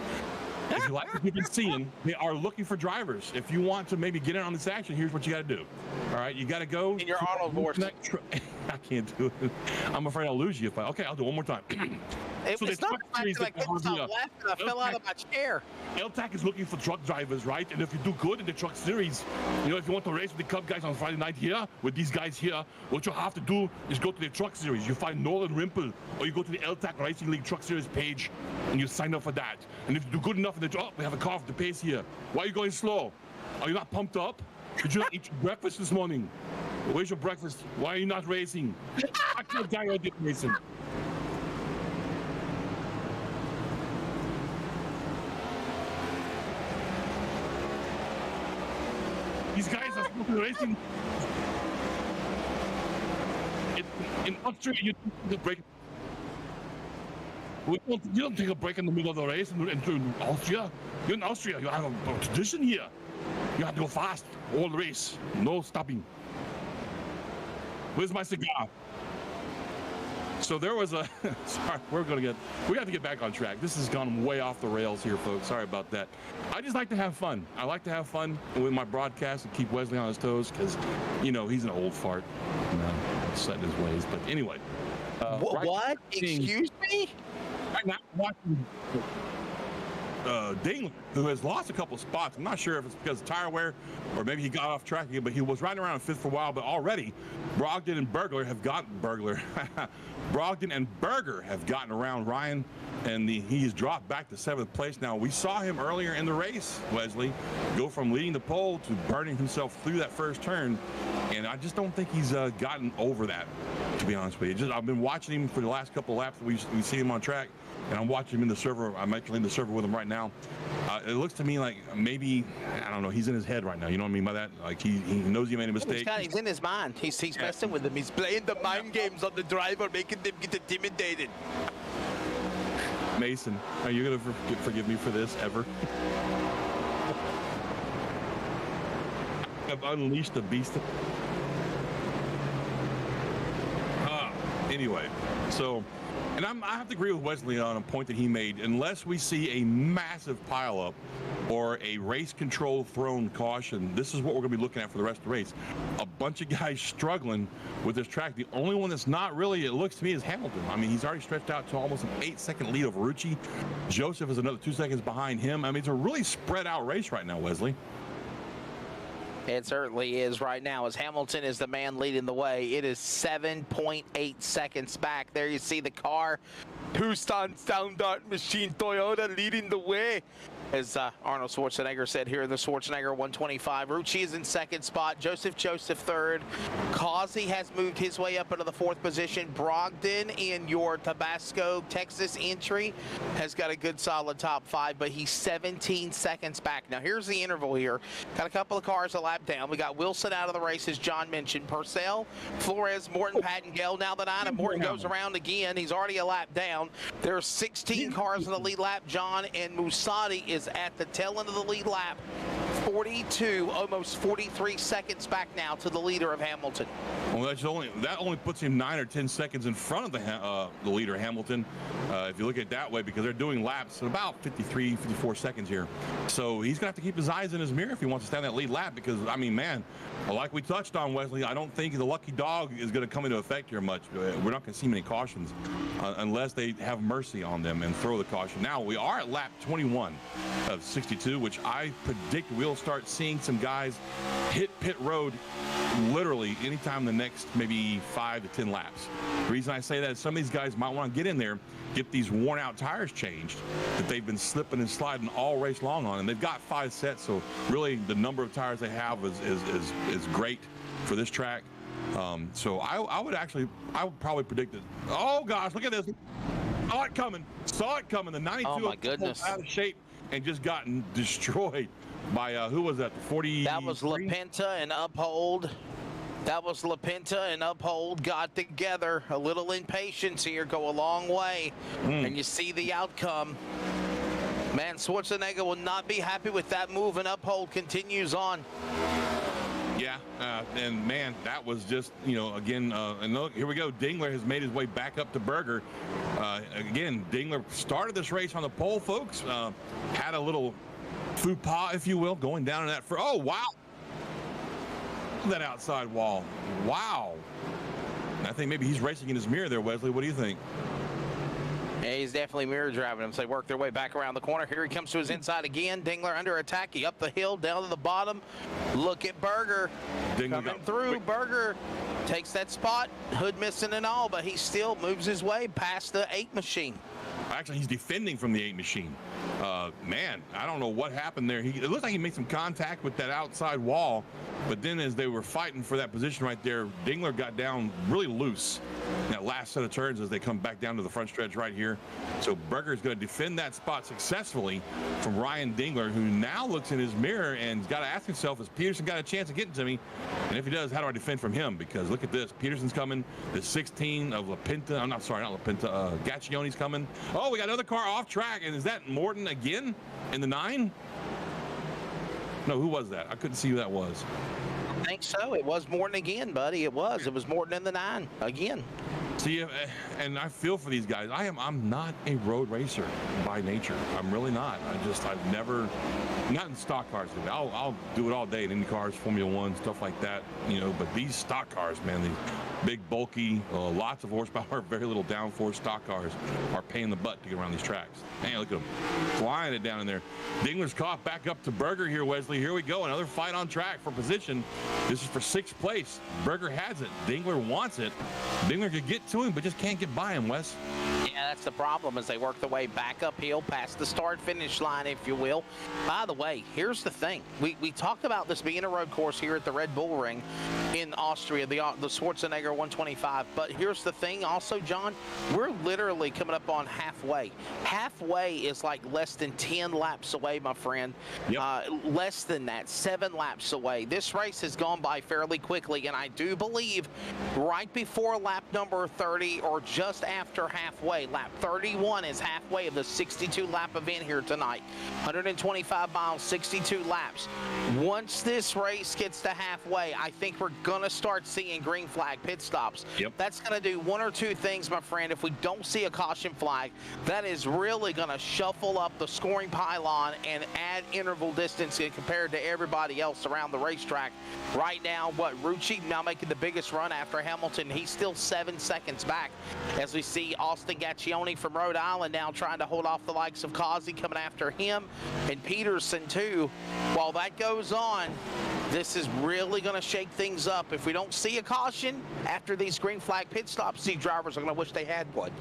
If you like what you've been seeing, they are looking for drivers. If you want to maybe get in on this action, here's what you got to do. All right, you got to go. In your Arnold voice. I can't do it. I'm afraid I'll lose you if okay, I'll do it one more time. It's not the fact that I couldn't stop laughing. I fell out of my chair. L-TAC is looking for truck drivers, right? And if you do good in the truck series, you know, if you want to race with the Cup guys on Friday night here, with these guys here, what you have to do is go to the truck series. You find Nolan Rimple, or you go to the L-TAC Racing League Truck Series page, and you sign up for that. And if you do good enough, and we have a car for the pace here. Why are you going slow? Are you not pumped up? Did you not eat your breakfast this morning? Where's your breakfast? Why are you not racing? I can't die on this racing. These guys are supposed to be racing. In Austria, you take a break. You don't take a break in the middle of the race in Austria. You're in Austria. You have a tradition here. You have to go fast all the race. No stopping. Where's my cigar? So there was a, sorry, we have to get back on track. This has gone way off the rails here, folks. Sorry about that. I just like to have fun. I like to have fun with my broadcast and keep Wesley on his toes because, you know, he's an old fart. Set in his ways. But anyway. What? Excuse me? Right now, watching Dingler, who has lost a couple spots. I'm not sure if it's because of tire wear or maybe he got off track again, but he was riding around fifth for a while. But already, Brogdon and Berger have gotten around Ryan, and he's dropped back to 7th place. Now, we saw him earlier in the race, Wesley, go from leading the pole to burning himself through that first turn, and I just don't think he's gotten over that, to be honest with you. I've been watching him for the last couple of laps that we see him on track, and I'm watching him in the server. I'm actually in the server with him right now. It looks to me like maybe, I don't know, he's in his head right now. You know what I mean by that? Like he knows he made a mistake. He's in his mind. He's messing with him. He's playing the mind games on the driver, making them get intimidated. Mason, are you going to forgive me for this ever? I've unleashed the beast. Anyway, so, and I have to agree with Wesley on a point that he made. Unless we see a massive pileup or a race control thrown caution, this is what we're going to be looking at for the rest of the race. A bunch of guys struggling with this track. The only one that's not really, it looks to me, is Hamilton. I mean, he's already stretched out to almost an 8-second lead over Rucci. Joseph is another 2 seconds behind him. I mean, it's a really spread out race right now, Wesley. It certainly is right now, as Hamilton is the man leading the way. It is 7.8 seconds back. There you see the car. Tucson Sound Art Machine Toyota leading the way. As Arnold Schwarzenegger said here in the Schwarzenegger 125. Rucci is in 2nd spot. Joseph 3rd. Causey has moved his way up into the 4th position. Brogdon in your Tabasco, Texas entry has got a good solid top 5, but he's 17 seconds back. Now here's the interval here. Got a couple of cars a lap down. We got Wilson out of the race, as John mentioned. Purcell, Flores, Morton, Pattengale. Now the 9 of Morton goes around again. He's already a lap down. There are 16 cars in the lead lap, John, and Musati is at the tail end of the lead lap. 42, almost 43 seconds back now to the leader of Hamilton. Well, that only puts him 9 or 10 seconds in front of the leader, Hamilton, if you look at it that way, because they're doing laps at about 53, 54 seconds here. So he's gonna have to keep his eyes in his mirror if he wants to stand that lead lap, because I mean, man, like we touched on, Wesley, I don't think the lucky dog is gonna come into effect here much. We're not gonna see many cautions unless they have mercy on them and throw the caution. Now we are at lap 21 of 62, which I predict we'll start seeing some guys hit pit road literally anytime the next maybe 5 to 10 laps. The reason I say that is some of these guys might want to get in there, get these worn out tires changed that they've been slipping and sliding all race long on, and they've got 5 sets, so really the number of tires they have is great for this track. So I would probably predict it. Oh gosh, look at this. Saw it coming. The 92 oh my goodness, out of shape and just gotten destroyed by who was that? The 40. That was LaPinta and Uphold. Got together. A little impatience here, go a long way. And you see the outcome. Man, Schwarzenegger will not be happy with that move, and Uphold continues on. Yeah, and man, that was just, you know, again, and look, here we go. Dingler has made his way back up to Berger. Again, Dingler started this race on the pole, folks. Had a little faux pas, if you will, going down in that. Oh, wow. That outside wall. Wow. I think maybe he's racing in his mirror there, Wesley. What do you think? Yeah, he's definitely mirror driving him. So they work their way back around the corner. Here he comes to his inside again. Dingler under attack. He up the hill, down to the bottom. Look at Berger coming through. Berger takes that spot. Hood missing and all, but he still moves his way past the 8 machine. Actually, he's defending from the 8 machine. Man, I don't know what happened there. It looked like he made some contact with that outside wall, but then as they were fighting for that position right there, Dingler got down really loose. that last set of turns as they come back down to the front stretch right here. So Berger is going to defend that spot successfully from Ryan Dingler, who now looks in his mirror and got to ask himself, has Peterson got a chance of getting to me? And if he does, how do I defend from him? Because look at this. Peterson's coming. The 16 of LaPinta. I'm not sorry, not LaPinta. Gaccioni's coming. Oh, we got another car off track. And is that Morton again in the 9? No, who was that? I couldn't see who that was. I think so. It was Morton again, buddy. It was Morton in the 9 again. See, and I feel for these guys. I'm not a road racer by nature. I'm really not. I've never, not in stock cars. I'll do it all day in Indy cars, Formula One, stuff like that, you know. But these stock cars, man, these big, bulky, lots of horsepower, very little downforce stock cars are paying the butt to get around these tracks. Hey, look at them flying it down in there. Dingler's caught back up to Berger here, Wesley. Here we go. Another fight on track for position. This is for 6th place. Berger has it. Dingler wants it. Dingler could get to him, but just can't get by him, Wes. Yeah, that's the problem as they work their way back uphill past the start-finish line, if you will. By the way, here's the thing. We talked about this being a road course here at the Red Bull Ring in Austria, the Schwarzenegger 125. But here's the thing also, John. We're literally coming up on halfway. Halfway is like less than 10 laps away, my friend. Yep. Less than that, 7 laps away. This race has gone by fairly quickly, and I do believe right before lap number 30 or just after halfway, lap 31 is halfway of the 62-lap event here tonight. 125 miles, 62 laps. Once this race gets to halfway, I think we're going to start seeing green flag pit stops. Yep. That's going to do one or two things, my friend. If we don't see a caution flag, that is really going to shuffle up the scoring pylon and add interval distance compared to everybody else around the racetrack. Right now, Rucci now making the biggest run after Hamilton. He's still 7 seconds back as we see Austin Gaccioni from Rhode Island now trying to hold off the likes of Causey coming after him, and Peterson too. While that goes on, this is really going to shake things up. If we don't see a caution after these green flag pit stops, these drivers are going to wish they had one.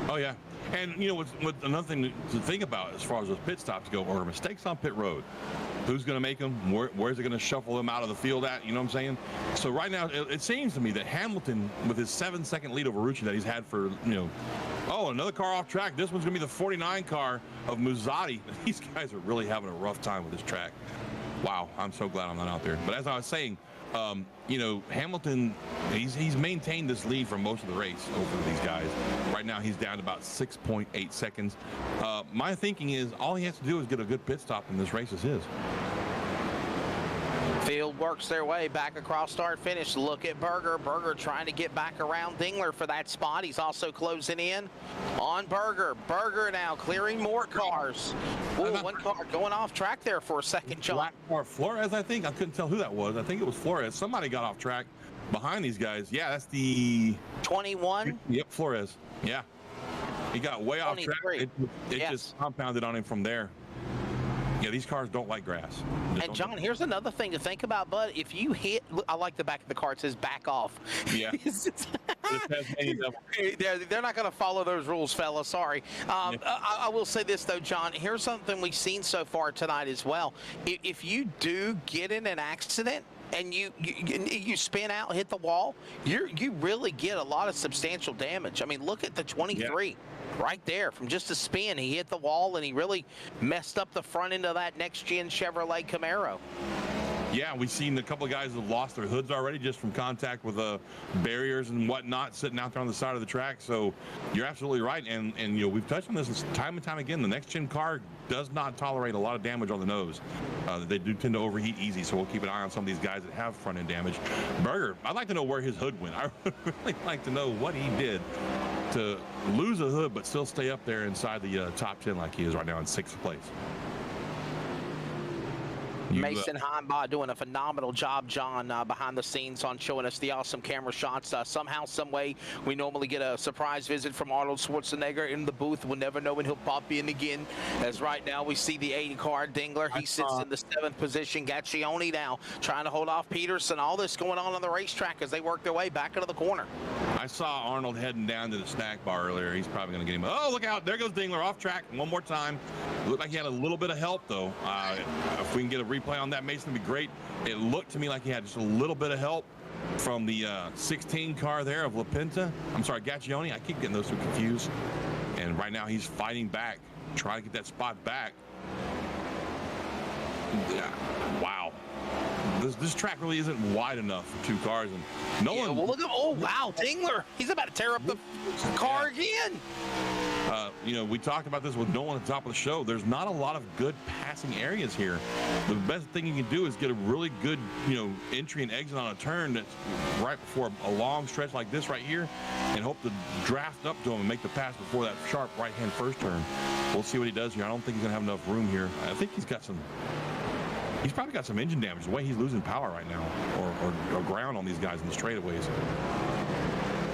Oh, yeah. And, you know, what another thing to think about as far as those pit stops go are mistakes on pit road. Who's going to make them? Where's it going to shuffle them out of the field at? You know what I'm saying? So right now, it seems to me that Hamilton, with his 7-second lead over Rucci that he's had for, you know, oh, another car off track. This one's going to be the 49 car of Muzzatti. These guys are really having a rough time with this track. Wow, I'm so glad I'm not out there. But as I was saying, you know, Hamilton, he's maintained this lead for most of the race over these guys. Right now, he's down to about 6.8 seconds. My thinking is all he has to do is get a good pit stop, and this race is his. Field works their way back across start finish. Look at Berger. Berger trying to get back around Dingler for that spot. He's also closing in on Berger. Berger now clearing more cars. Ooh, one car going off track there for a second, John. Or Flores, I think. I couldn't tell who that was. I think it was Flores. Somebody got off track behind these guys. Yeah, that's the 21. Yep, Flores. Yeah, he got way off track. It yes. Just compounded on him from there. Yeah, these cars don't like grass. And John, here's another thing to think about, bud. If you hit, I like the back of the car. It says back off. Yeah. They're not going to follow those rules, fella. Sorry. I will say this, though, John. Here's something we've seen so far tonight as well. If you do get in an accident, and you spin out, hit the wall, you really get a lot of substantial damage. I mean, look at the 23. Yeah. Right there, from just a spin, he hit the wall and he really messed up the front end of that next-gen Chevrolet Camaro. Yeah, we've seen a couple of guys that have lost their hoods already just from contact with barriers and whatnot sitting out there on the side of the track. So you're absolutely right. And you know, we've touched on this time and time again. The next-gen car does not tolerate a lot of damage on the nose. They do tend to overheat easy, so we'll keep an eye on some of these guys that have front-end damage. Berger, I'd like to know where his hood went. I would really like to know what he did to lose a hood but still stay up there inside the top 10 like he is right now in 6th place. Mason Heimbach doing a phenomenal job, John, behind the scenes on showing us the awesome camera shots. Somehow, some way, we normally get a surprise visit from Arnold Schwarzenegger in the booth. We'll never know when he'll pop in again. As right now, we see the 80 car Dingler. He sits in the 7th position. Gaccioni now trying to hold off Peterson. All this going on the racetrack as they work their way back into the corner. I saw Arnold heading down to the snack bar earlier. He's probably going to get him. Oh, look out. There goes Dingler off track one more time. Looked like he had a little bit of help, though. If we can get a replay on that, Mason, would be great. It looked to me like he had just a little bit of help. from the 16 car there of Lapinta. I'm sorry, Gaccione. I keep getting those two confused. And right now he's fighting back, trying to get that spot back. Yeah. Wow. This track really isn't wide enough for two cars, and no one. Well, look at wow, Dingler. He's about to tear up the car again. You know, we talked about this with Nolan at the top of the show. There's not a lot of good passing areas here. The best thing you can do is get a really good, you know, entry and exit on a turn that's right before a long stretch like this right here, and hope to draft up to him and make the pass before that sharp right-hand first turn. We'll see what he does here. I don't think he's gonna have enough room here. I think he's probably got some engine damage. The way he's losing power right now, or ground on these guys in the straightaways.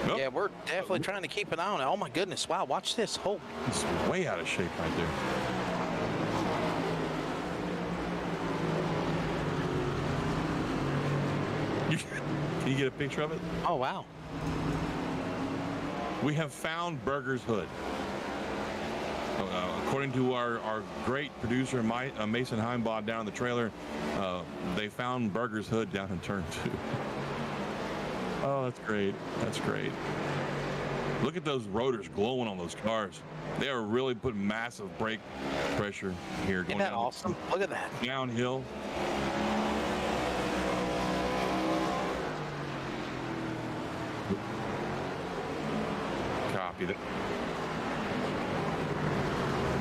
Nope. Yeah, we're definitely trying to keep an eye on it. Oh my goodness! Wow, watch this. Oh, he's way out of shape right there. Can you get a picture of it? Oh wow. We have found Berger's hood. According to our great producer, Mason Heimbach down in the trailer, they found Berger's hood down in turn 2. Oh, that's great. That's great. Look at those rotors glowing on those cars. They are really putting massive brake pressure here. Isn't that awesome? Look at that. Downhill. Copy that.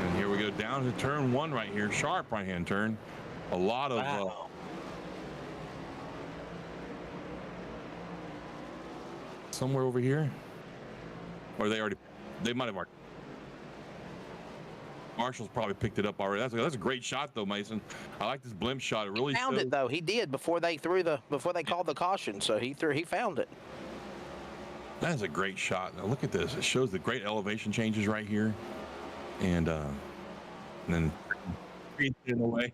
And here we go down to turn 1 right here. Sharp right-hand turn. A lot of... Wow. Somewhere over here, or they might have marked. Marshall's probably picked it up already. That's a great shot though, Mason. I like this blimp shot. It really found it though. He did before they called the caution. So he found it. That is a great shot. Now look at this. It shows the great elevation changes right here, and then in the way.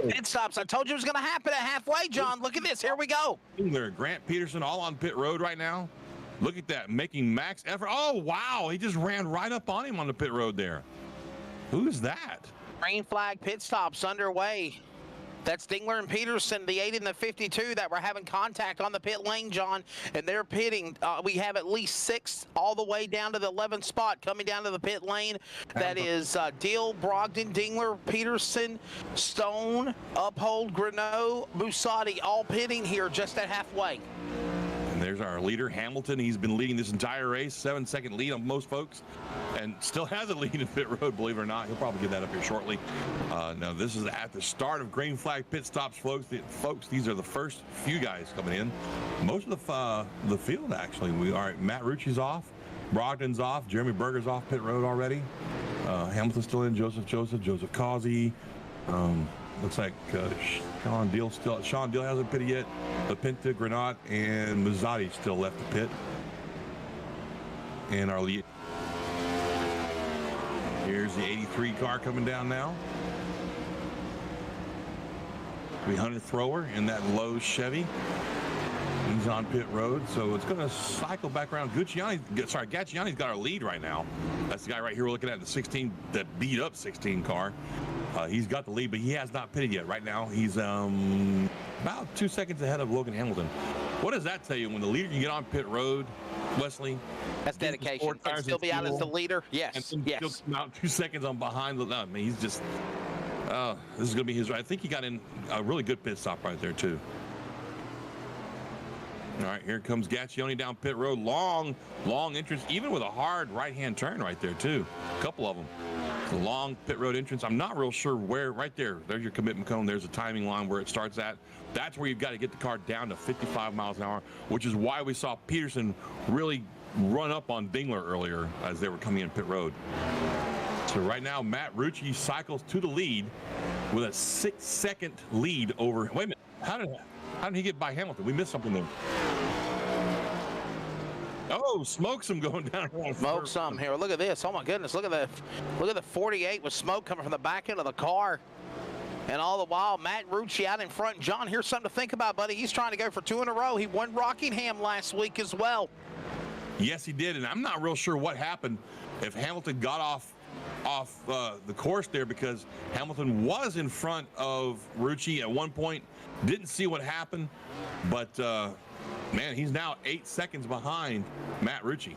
Pit stops. I told you it was going to happen at halfway, John. Look at this. Here we go. There, Grant Peterson all on pit road right now. Look at that, making max effort. Oh, wow. He just ran right up on him on the pit road there. Who's that? Green flag pit stops underway. That's Dingler and Peterson, the 8 and the 52 that were having contact on the pit lane, John, and they're pitting. We have at least 6 all the way down to the 11th spot coming down to the pit lane. That is Deal, Brogdon, Dingler, Peterson, Stone, Uphold, Greneau, Bussati, all pitting here just at halfway. And there's our leader, Hamilton. He's been leading this entire race, 7-second lead on most folks, and still has a lead in pit road, believe it or not. He'll probably get that up here shortly. Now, this is at the start of green flag pit stops, folks. These are the first few guys coming in. Most of the field, actually. All right, Matt Rucci's off. Brogdon's off. Jeremy Berger's off pit road already. Hamilton's still in. Joseph Causey. Looks like Sean Deal hasn't pitted yet. Lapinta, Granat, and Mazzotti still left the pit. And our lead. Here's the 83 car coming down now. 300 thrower in that low Chevy. He's on pit road, so it's going to cycle back around. Gaccioni's got our lead right now. That's the guy right here we're looking at, the 16, that beat up 16 car. He's got the lead, but he has not pitted yet. Right now, he's about 2 seconds ahead of Logan Hamilton. What does that tell you when the leader can get on pit road, Wesley? That's dedication. Can still be out as the leader. Yes. And still come out 2 seconds on behind. I mean, he's just. This is going to be his. I think he got in a really good pit stop right there too. All right, here comes Gaccione down pit road. Long entrance, even with a hard right-hand turn right there too. A couple of them. It's a long pit road entrance. I'm not real sure where. Right there. There's your commitment cone. There's a timing line where it starts at. That's where you've got to get the car down to 55 miles an hour, which is why we saw Peterson really run up on Dingler earlier as they were coming in pit road. So right now, Matt Rucci cycles to the lead with a 6-second lead over. Wait a minute. How did he get by Hamilton? We missed something there. Oh, smokes him going down. Smoke some here. Look at this. Oh my goodness. Look at the 48 with smoke coming from the back end of the car. And all the while, Matt Rucci out in front. John, here's something to think about, buddy. He's trying to go for 2 in a row. He won Rockingham last week as well. Yes, he did. And I'm not real sure what happened. If Hamilton got off the course there because Hamilton was in front of Rucci at one point. Didn't see what happened, but man, he's now 8 seconds behind Matt Rucci.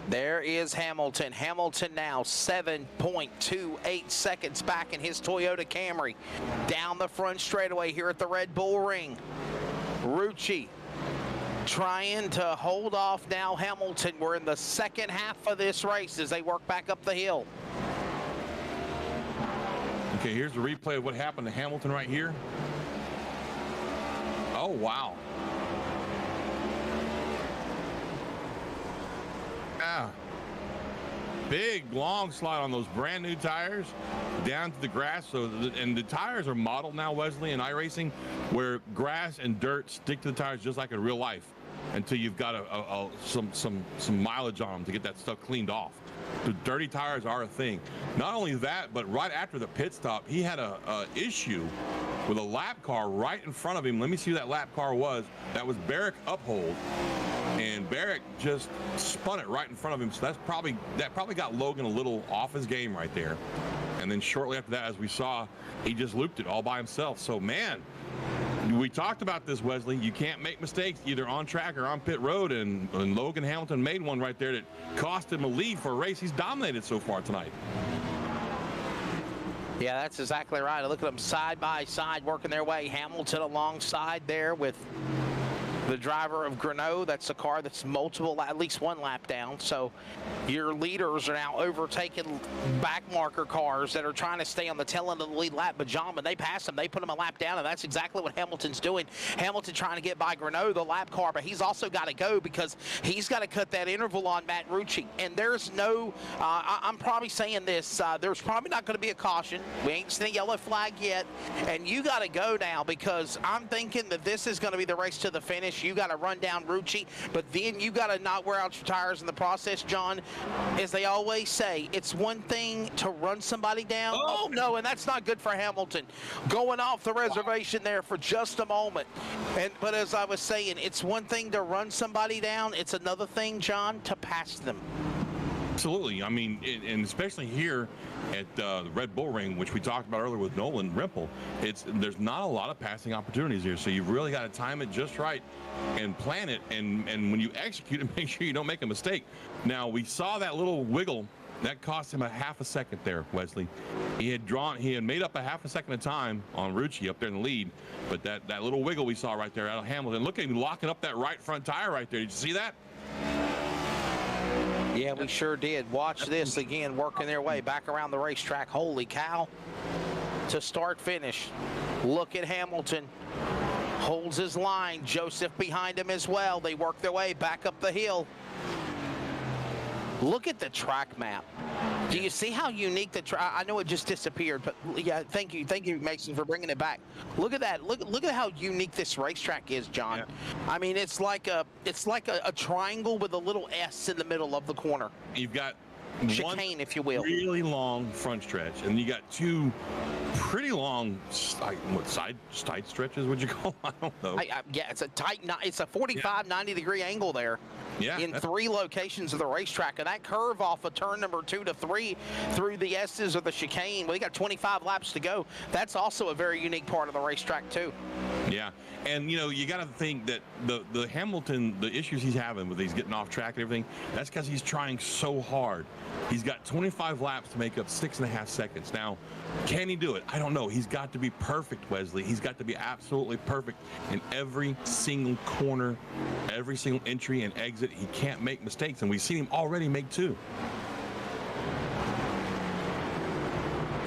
There is Hamilton. Hamilton now 7.28 seconds back in his Toyota Camry. Down the front straightaway here at the Red Bull Ring. Rucci trying to hold off now Hamilton. We're in the second half of this race as they work back up the hill. Okay, here's the replay of what happened to Hamilton right here. Oh, wow. Big long slide on those brand new tires down to the grass. And the tires are modeled now, Wesley, in iRacing, where grass and dirt stick to the tires just like in real life until you've got some mileage on them to get that stuff cleaned off. The dirty tires are a thing. Not only that, but right after the pit stop, he had a issue with a lap car right in front of him. Let me see who that lap car was. That was Barret Uphold. And Barret just spun it right in front of him. So that probably got Logan a little off his game right there. And then shortly after that, as we saw, he just looped it all by himself. So, man, we talked about this, Wesley. You can't make mistakes either on track or on pit road. And Logan Hamilton made one right there that cost him a lead for a race he's dominated so far tonight. Yeah, that's exactly right. Look at them side by side working their way. Hamilton alongside there with the driver of Grenoble. That's a car that's at least one lap down. So your leaders are now overtaking back marker cars that are trying to stay on the tail end of the lead lap. But John, when they pass them, they put them a lap down, and that's exactly what Hamilton's doing. Hamilton trying to get by Grenoble, the lap car, but he's also got to go because he's got to cut that interval on Matt Rucci. And there's no, I'm probably saying this, there's probably not going to be a caution. We ain't seen a yellow flag yet. And you got to go now because I'm thinking that this is going to be the race to the finish. You got to run down Rucci, but then you got to not wear out your tires in the process, John. As they always say, it's one thing to run somebody down. Oh, no, and that's not good for Hamilton. Going off the reservation there for just a moment. But as I was saying, it's one thing to run somebody down. It's another thing, John, to pass them. Absolutely. I mean, and especially here at the Red Bull Ring, which we talked about earlier with Nolan Rimple, there's not a lot of passing opportunities here. So you've really got to time it just right and plan it. And when you execute it, make sure you don't make a mistake. Now, we saw that little wiggle. That cost him a half a second there, Wesley. He had made up a half a second of time on Rucci up there in the lead. But that little wiggle we saw right there out of Hamilton. Look at him locking up that right front tire right there. Did you see that? Yeah, we sure did. Watch this again, working their way back around the racetrack. Holy cow. To start finish. Look at Hamilton. Holds his line. Joseph behind him as well. They work their way back up the hill. Look at the track map. Do you see how unique the track? I know it just disappeared, but yeah, thank you, Mason, for bringing it back. Look at that. Look at how unique this racetrack is, John. Yeah. I mean, it's like a triangle with a little S in the middle of the corner. You've got chicane, if you will. Really long front stretch, and you got two pretty long side stretches. Would you call them? I don't know. Yeah, it's a 45, 90 degree angle there. Yeah, in 3 locations of the racetrack, and that curve off of turn number 2 to 3 through the S's of the chicane. We got 25 laps to go. That's also a very unique part of the racetrack too. Yeah, and you got to think that the Hamilton, the issues he's having with he's getting off track and everything, that's because he's trying so hard. He's got 25 laps to make up 6.5 seconds. Now, can he do it? I don't know. He's got to be perfect, Wesley. He's got to be absolutely perfect in every single corner, every single entry and exit. He can't make mistakes, and we've seen him already make 2.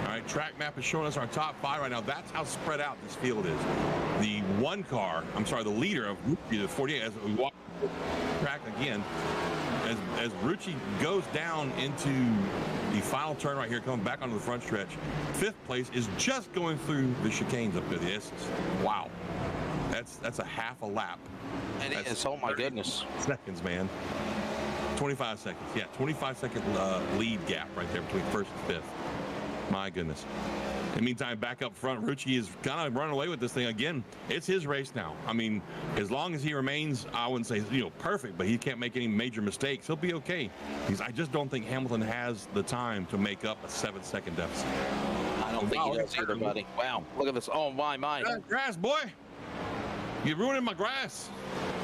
All right, track map is showing us our top 5 right now. That's how spread out this field is. The leader of the 48, as we walk the track again, as Rucci goes down into the final turn right here, coming back onto the front stretch, 5th place is just going through the chicanes up there, the S's. Wow. That's a half a lap. It is. Oh, my goodness. Seconds, man. 25 seconds. Yeah, 25-second lead gap right there between 1st and 5th. My goodness. In the meantime, back up front, Rucci is kind of running away with this thing again. It's his race now. I mean, as long as he remains, I wouldn't say, perfect, but he can't make any major mistakes. He'll be okay. Because I just don't think Hamilton has the time to make up a 7-second deficit. I don't think he does either, buddy. Wow, look at this. Oh, my. Grass, boy. You're ruining my grass.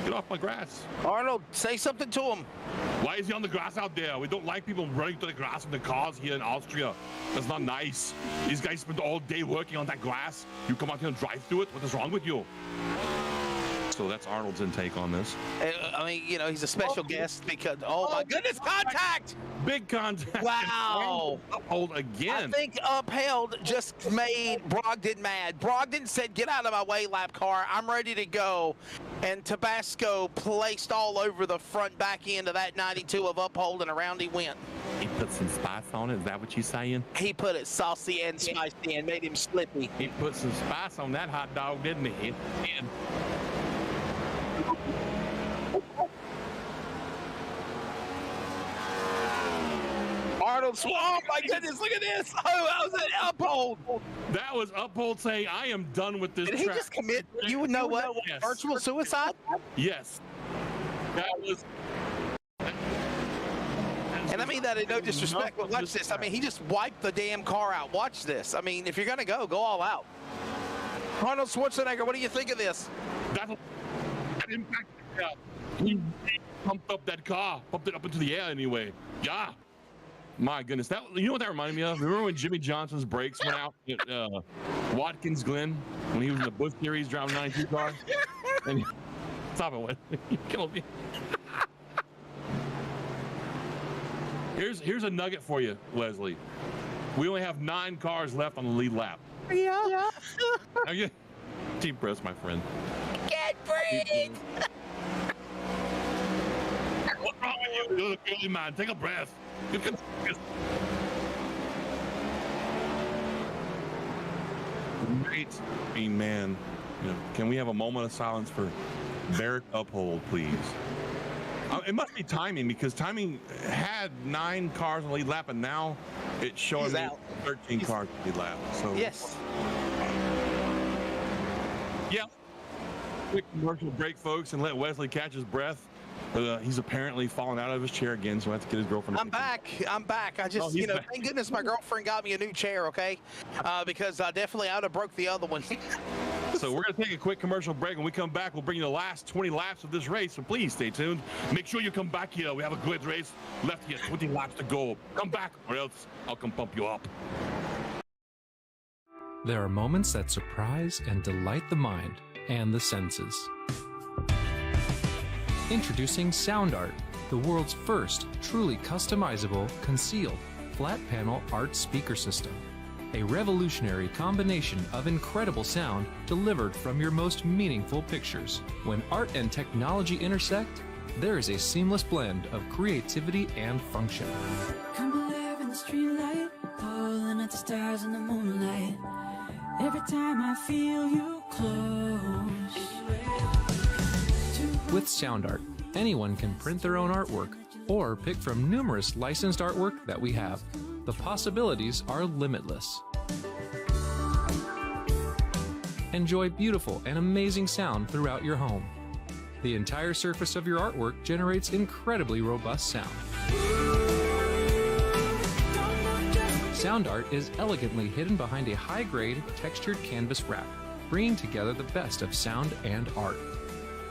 Get off my grass. Arnold, say something to him. Why is he on the grass out there? We don't like people running to the grass in the cars here in Austria. That's not nice. These guys spend all day working on that grass. You come out here and drive through it? What is wrong with you? So that's Arnold's intake on this. I mean, he's a special guest because, oh my goodness, contact! Big contact. Wow. Uphold again. I think upheld just made Brogdon mad. Brogdon said, get out of my way, lap car. I'm ready to go. And Tabasco placed all over the front back end of that 92 of uphold, and around he went. He put some spice on it. Is that what you're saying? He put it saucy and spicy and made him slippy. He put some spice on that hot dog, didn't he? And Arnold, oh my goodness, look at this. Oh, that was an uphold. that was Uphold saying, I am done with this Did he track. just commit, you know what, Yes. virtual suicide? Yes. That was... And I mean that in no disrespect, but watch this. I mean, he just wiped the damn car out. Watch this. I mean, if you're going to go all out. Arnold Schwarzenegger, what do you think of this? That impact. He pumped up that car, pumped it up into the air anyway. Yeah. My goodness, you know what that reminded me of? Remember when Jimmy Johnson's brakes went out at Watkins Glen when he was in the Busch Series driving 92 car? And stop it, you killed me. Here's a nugget for you, Leslie. We only have 9 cars left on the lead lap. Yeah. Now, deep breaths, my friend. Can't breathe. What's wrong with you? You're the girly man. Take a breath. You can. Great, man. Can we have a moment of silence for Barret Uphold, please? It must be timing, because timing had 9 cars on the lead lap, and now it's showing me 13 cars on the lead lap. So Yes. Yeah. Quick commercial break, folks, and let Wesley catch his breath. He's apparently fallen out of his chair again, so I have to get his girlfriend. I'm back. I just, back. Thank goodness my girlfriend got me a new chair, okay? Because I definitely out of broke the other one. So we're going to take a quick commercial break. When we come back, we'll bring you the last 20 laps of this race. So please stay tuned. Make sure you come back here. We have a good race left here. 20 laps to go. Come back, or else I'll come pump you up. There are moments that surprise and delight the mind and the senses. Introducing SoundArt, the world's first truly customizable, concealed, flat panel art speaker system. A revolutionary combination of incredible sound delivered from your most meaningful pictures. When art and technology intersect, there is a seamless blend of creativity and function. Come alive in the streetlight, pulling at the stars in the moonlight. Every time I feel you close. With SoundArt, anyone can print their own artwork or pick from numerous licensed artwork that we have. The possibilities are limitless. Enjoy beautiful and amazing sound throughout your home. The entire surface of your artwork generates incredibly robust sound. SoundArt is elegantly hidden behind a high-grade, textured canvas wrap, bringing together the best of sound and art.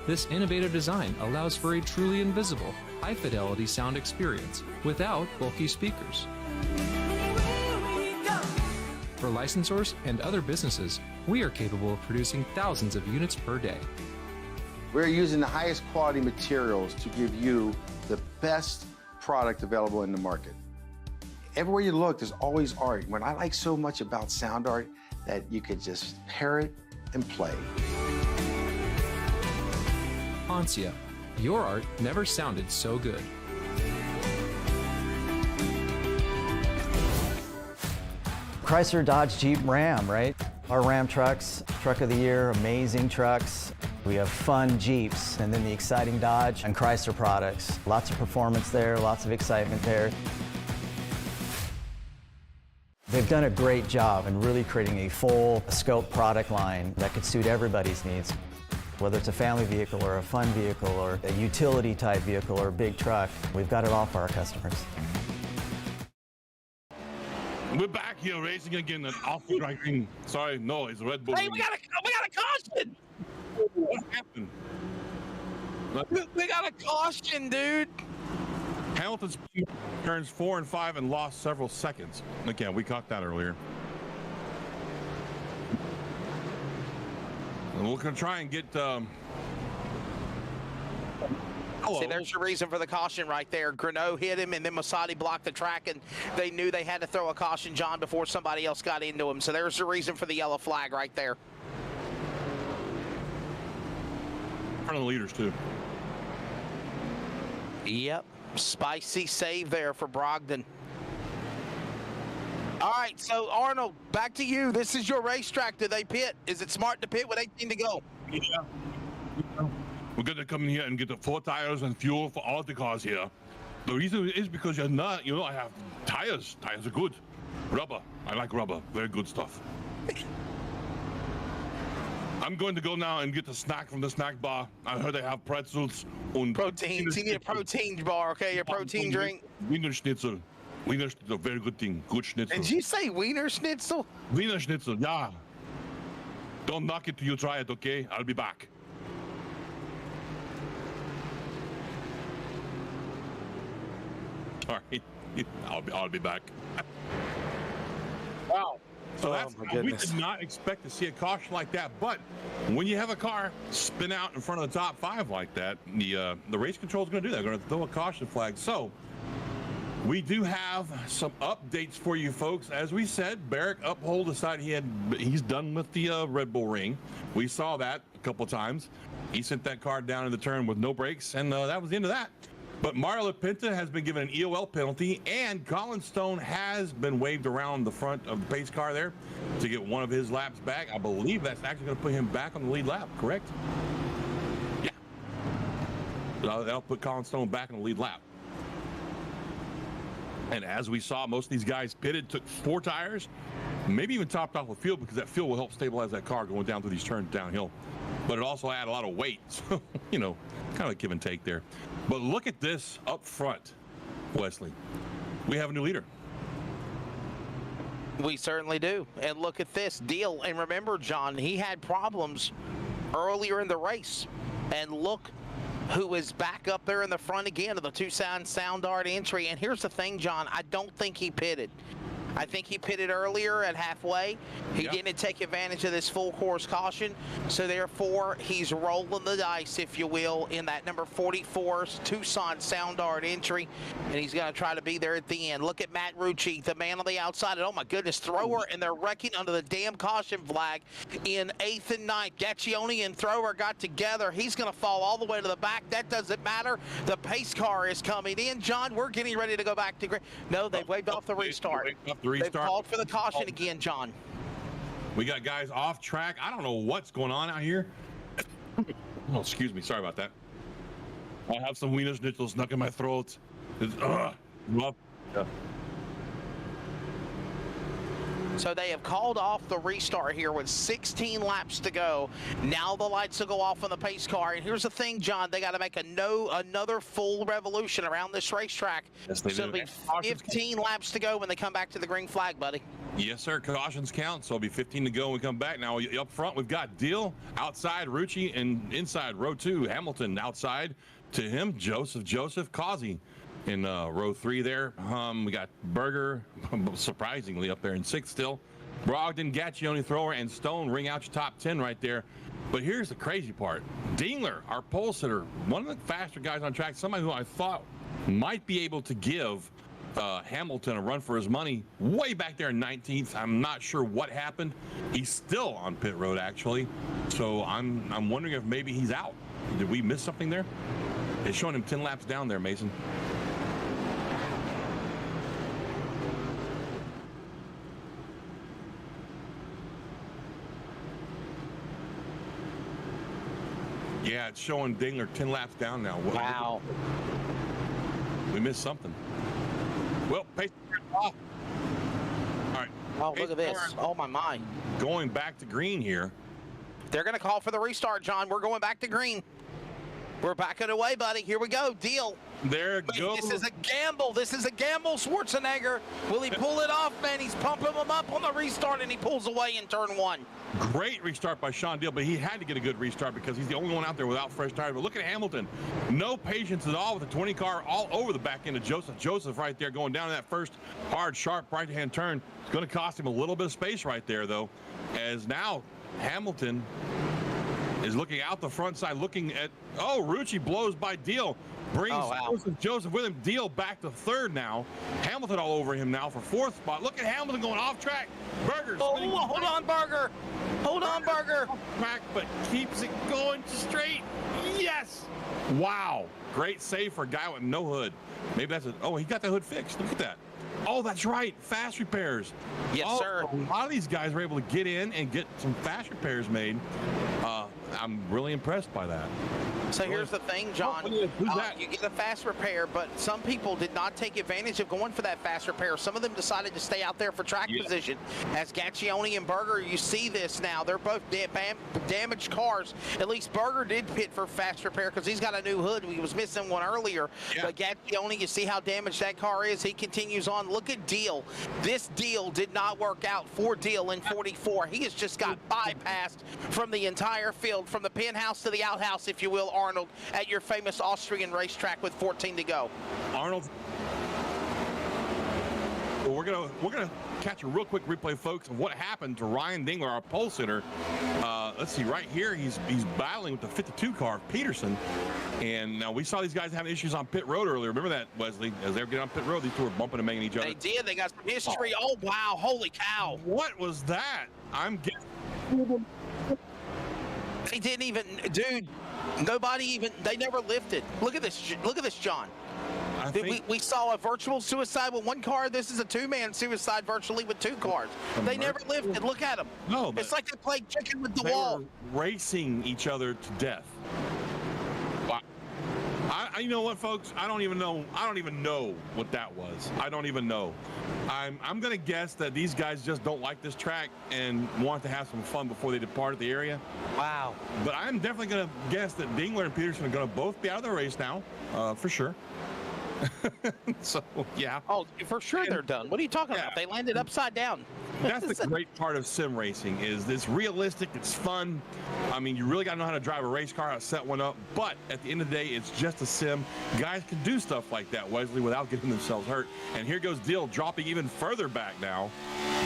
This innovative design allows for a truly invisible, high-fidelity sound experience without bulky speakers. For licensors and other businesses, we are capable of producing thousands of units per day. We're using the highest quality materials to give you the best product available in the market. Everywhere you look, there's always art. What I like so much about SoundArt, that you could just pair it and play. Ansia, your art never sounded so good. Chrysler, Dodge, Jeep, Ram, right? Our Ram trucks, truck of the year, amazing trucks. We have fun Jeeps, and then the exciting Dodge and Chrysler products. Lots of performance there, lots of excitement there. They've done a great job in really creating a full scope product line that could suit everybody's needs. Whether it's a family vehicle or a fun vehicle or a utility type vehicle or a big truck, we've got it all for our customers. We're back here racing again at off-track ring. Sorry, no, it's Red Bull. Hey, we got a caution. What happened? We got a caution, dude. Hamilton's turns 4 and 5 and lost several seconds. Again, we caught that earlier. And we're gonna try and get. See, there's your reason for the caution right there. Greno hit him, and then Masadi blocked the track, and they knew they had to throw a caution, John, before somebody else got into him. So there's the reason for the yellow flag right there. Front of the leaders too. Yep, spicy save there for Brogdon. All right, so Arnold, back to you. This is your racetrack. Do they pit? Is it smart to pit with 18 to go? Yeah. We're going to come in here and get the 4 tires and fuel for all the cars here. The reason is because you're not, I have tires. Tires are good. Rubber. I like rubber. Very good stuff. I'm going to go now and get the snack from the snack bar. I heard they have pretzels and Protein. You need a protein bar, okay? Your protein drink. Wiener Schnitzel. Wiener Schnitzel, very good thing. Good schnitzel. Did you say Wiener Schnitzel? Wiener Schnitzel, yeah. Don't knock it till you try it, okay? I'll be back. Sorry, I'll be back. Wow. So we did not expect to see a caution like that, but when you have a car spin out in front of the top 5 like that, the race control is going to do that. They're going to throw a caution flag. So we do have some updates for you folks. As we said, Barret Uphold decided he's done with the Red Bull Ring. We saw that a couple times. He sent that car down in the turn with no brakes, and that was the end of that. But Mario Lapinta has been given an EOL penalty, and Colin Stone has been waved around the front of the pace car there to get one of his laps back. I believe that's actually going to put him back on the lead lap, correct? Yeah. That'll put Colin Stone back on the lead lap. And as we saw, most of these guys pitted, took 4 tires, maybe even topped off with fuel, because that fuel will help stabilize that car going down through these turns downhill. But it also added a lot of weight, so, kind of a give and take there. But look at this up front, Wesley. We have a new leader. We certainly do. And look at this deal. And remember, John, he had problems earlier in the race. And look who is back up there in the front again of the Tucson Sound Art entry. And here's the thing, John, I don't think he pitted. I think he pitted earlier at halfway. He didn't take advantage of this full course caution. So therefore, he's rolling the dice, if you will, in that number 44 Tucson Sound Art entry. And he's going to try to be there at the end. Look at Matt Rucci, the man on the outside. And oh my goodness, thrower, and they're wrecking under the damn caution flag in 8th and 9th. Gaccione and thrower got together. He's going to fall all the way to the back. That doesn't matter. The pace car is coming in. John, we're getting ready to go back to green. No, they've waved off the restart. They've called for the caution again, John. We got guys off track. I don't know what's going on out here. Oh, excuse me. Sorry about that. I have some Wiener Schnitzel stuck in my throat. So they have called off the restart here with 16 laps to go. Now the lights will go off on the pace car. And here's the thing, John, they got to make another full revolution around this racetrack. Yes, they so do. It'll be 15 laps to go when they come back to the green flag, buddy. Yes, sir. Cautions count, so it'll be 15 to go when we come back. Now, up front, we've got Deal outside, Rucci, and inside, row 2, Hamilton outside. To him, Joseph, Causey. In row 3 there, we got Berger, surprisingly, up there in 6th still. Brogdon, Gaccione, thrower, and Stone ring out your top 10 right there. But here's the crazy part. Dingler, our pole sitter, one of the faster guys on track, somebody who I thought might be able to give Hamilton a run for his money, way back there in 19th. I'm not sure what happened. He's still on pit road, actually. So I'm wondering if maybe he's out. Did we miss something there? It's showing him 10 laps down there, Mason. Yeah, it's showing Dingler 10 laps down now. Wow. We missed something. Well, pace off. All right. Oh, look at this. Oh, my. Going back to green here. They're going to call for the restart, John. We're going back to green. We're backing away, buddy. Here we go. Deal. There goes. This is a gamble. This is a gamble, Schwarzenegger. Will he pull it off, man? He's pumping him up on the restart, and he pulls away in turn one. Great restart by Sean Deal, but he had to get a good restart because he's the only one out there without fresh tires. But look at Hamilton. No patience at all with the 20 car all over the back end of Joseph. Joseph right there going down that first hard, sharp right-hand turn. It's going to cost him a little bit of space right there, though, as now Hamilton is looking out the front side, looking at, Rucci blows by Deal. Brings Joseph with him. Deal back to third now. Hamilton all over him now for fourth spot. Look at Hamilton going off track. Berger. Hold on, Berger. Hold on, Berger. Back, but keeps it going straight. Yes. Wow. Great save for a guy with no hood. Maybe that's he got the hood fixed. Look at that. Oh, that's right. Fast repairs. Yes, sir. A lot of these guys were able to get in and get some fast repairs made. I'm really impressed by that. So here's the thing, John. Who's that? You get a fast repair, but some people did not take advantage of going for that fast repair. Some of them decided to stay out there for track position. As Gaccione and Berger, you see this now. They're both damaged cars. At least Berger did pit for fast repair because he's got a new hood. He was missing one earlier. Yeah. But Gaccione, you see how damaged that car is. He continues on. Look at Deal. This Deal did not work out for Deal in 44. He has just got bypassed from the entire field, from the penthouse to the outhouse, if you will, Arnold, at your famous Austrian racetrack with 14 to go. Arnold, well, we're gonna catch a real quick replay, folks, of what happened to Ryan Dingler, our pole sitter. Let's see, right here, he's battling with the 52 car of Peterson, and now we saw these guys having issues on pit road earlier. Remember that, Wesley? As they were getting on pit road, these two were bumping and banging each other. They did. They got some history. Oh wow! Holy cow! What was that? I'm guessing. They didn't even, dude. Nobody even. They never lifted. Look at this. Look at this, John. We saw a virtual suicide with one car. This is a two-man suicide virtually with two cars. They never lifted. Look at them. No, it's like they played chicken with the they wall. Were racing each other to death. Wow. You know what, folks? I don't even know what that was. I don't even know. I'm gonna guess that these guys just don't like this track and want to have some fun before they depart the area. Wow. But I'm definitely gonna guess that Dingler and Peterson are gonna both be out of the race now, for sure. So yeah. Oh, for sure they're done. What are you talking about? They landed upside down. That's the great part of sim racing, is it's realistic, it's fun. I mean, you really got to know how to drive a race car, how to set one up, but at the end of the day, it's just a sim. Guys can do stuff like that, Wesley, without getting themselves hurt. And here goes Deal dropping even further back now,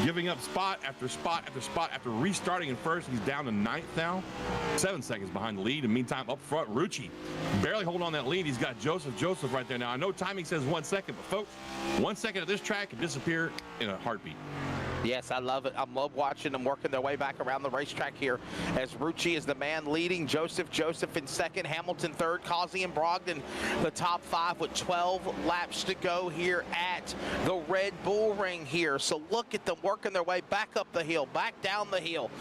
giving up spot after spot after spot after restarting in first. He's down to ninth now, 7 seconds behind the lead. And meantime, up front, Rucci barely holding on that lead. He's got Joseph right there now. I know timing says 1 second, but folks, 1 second at this track can disappear in a heartbeat. Yes, I love it. I love watching them working their way back around the racetrack here as Rucci is the man leading. Joseph in second, Hamilton third, Causey and Brogdon the top five with 12 laps to go here at the Red Bull Ring here. So look at them working their way back up the hill, back down the hill.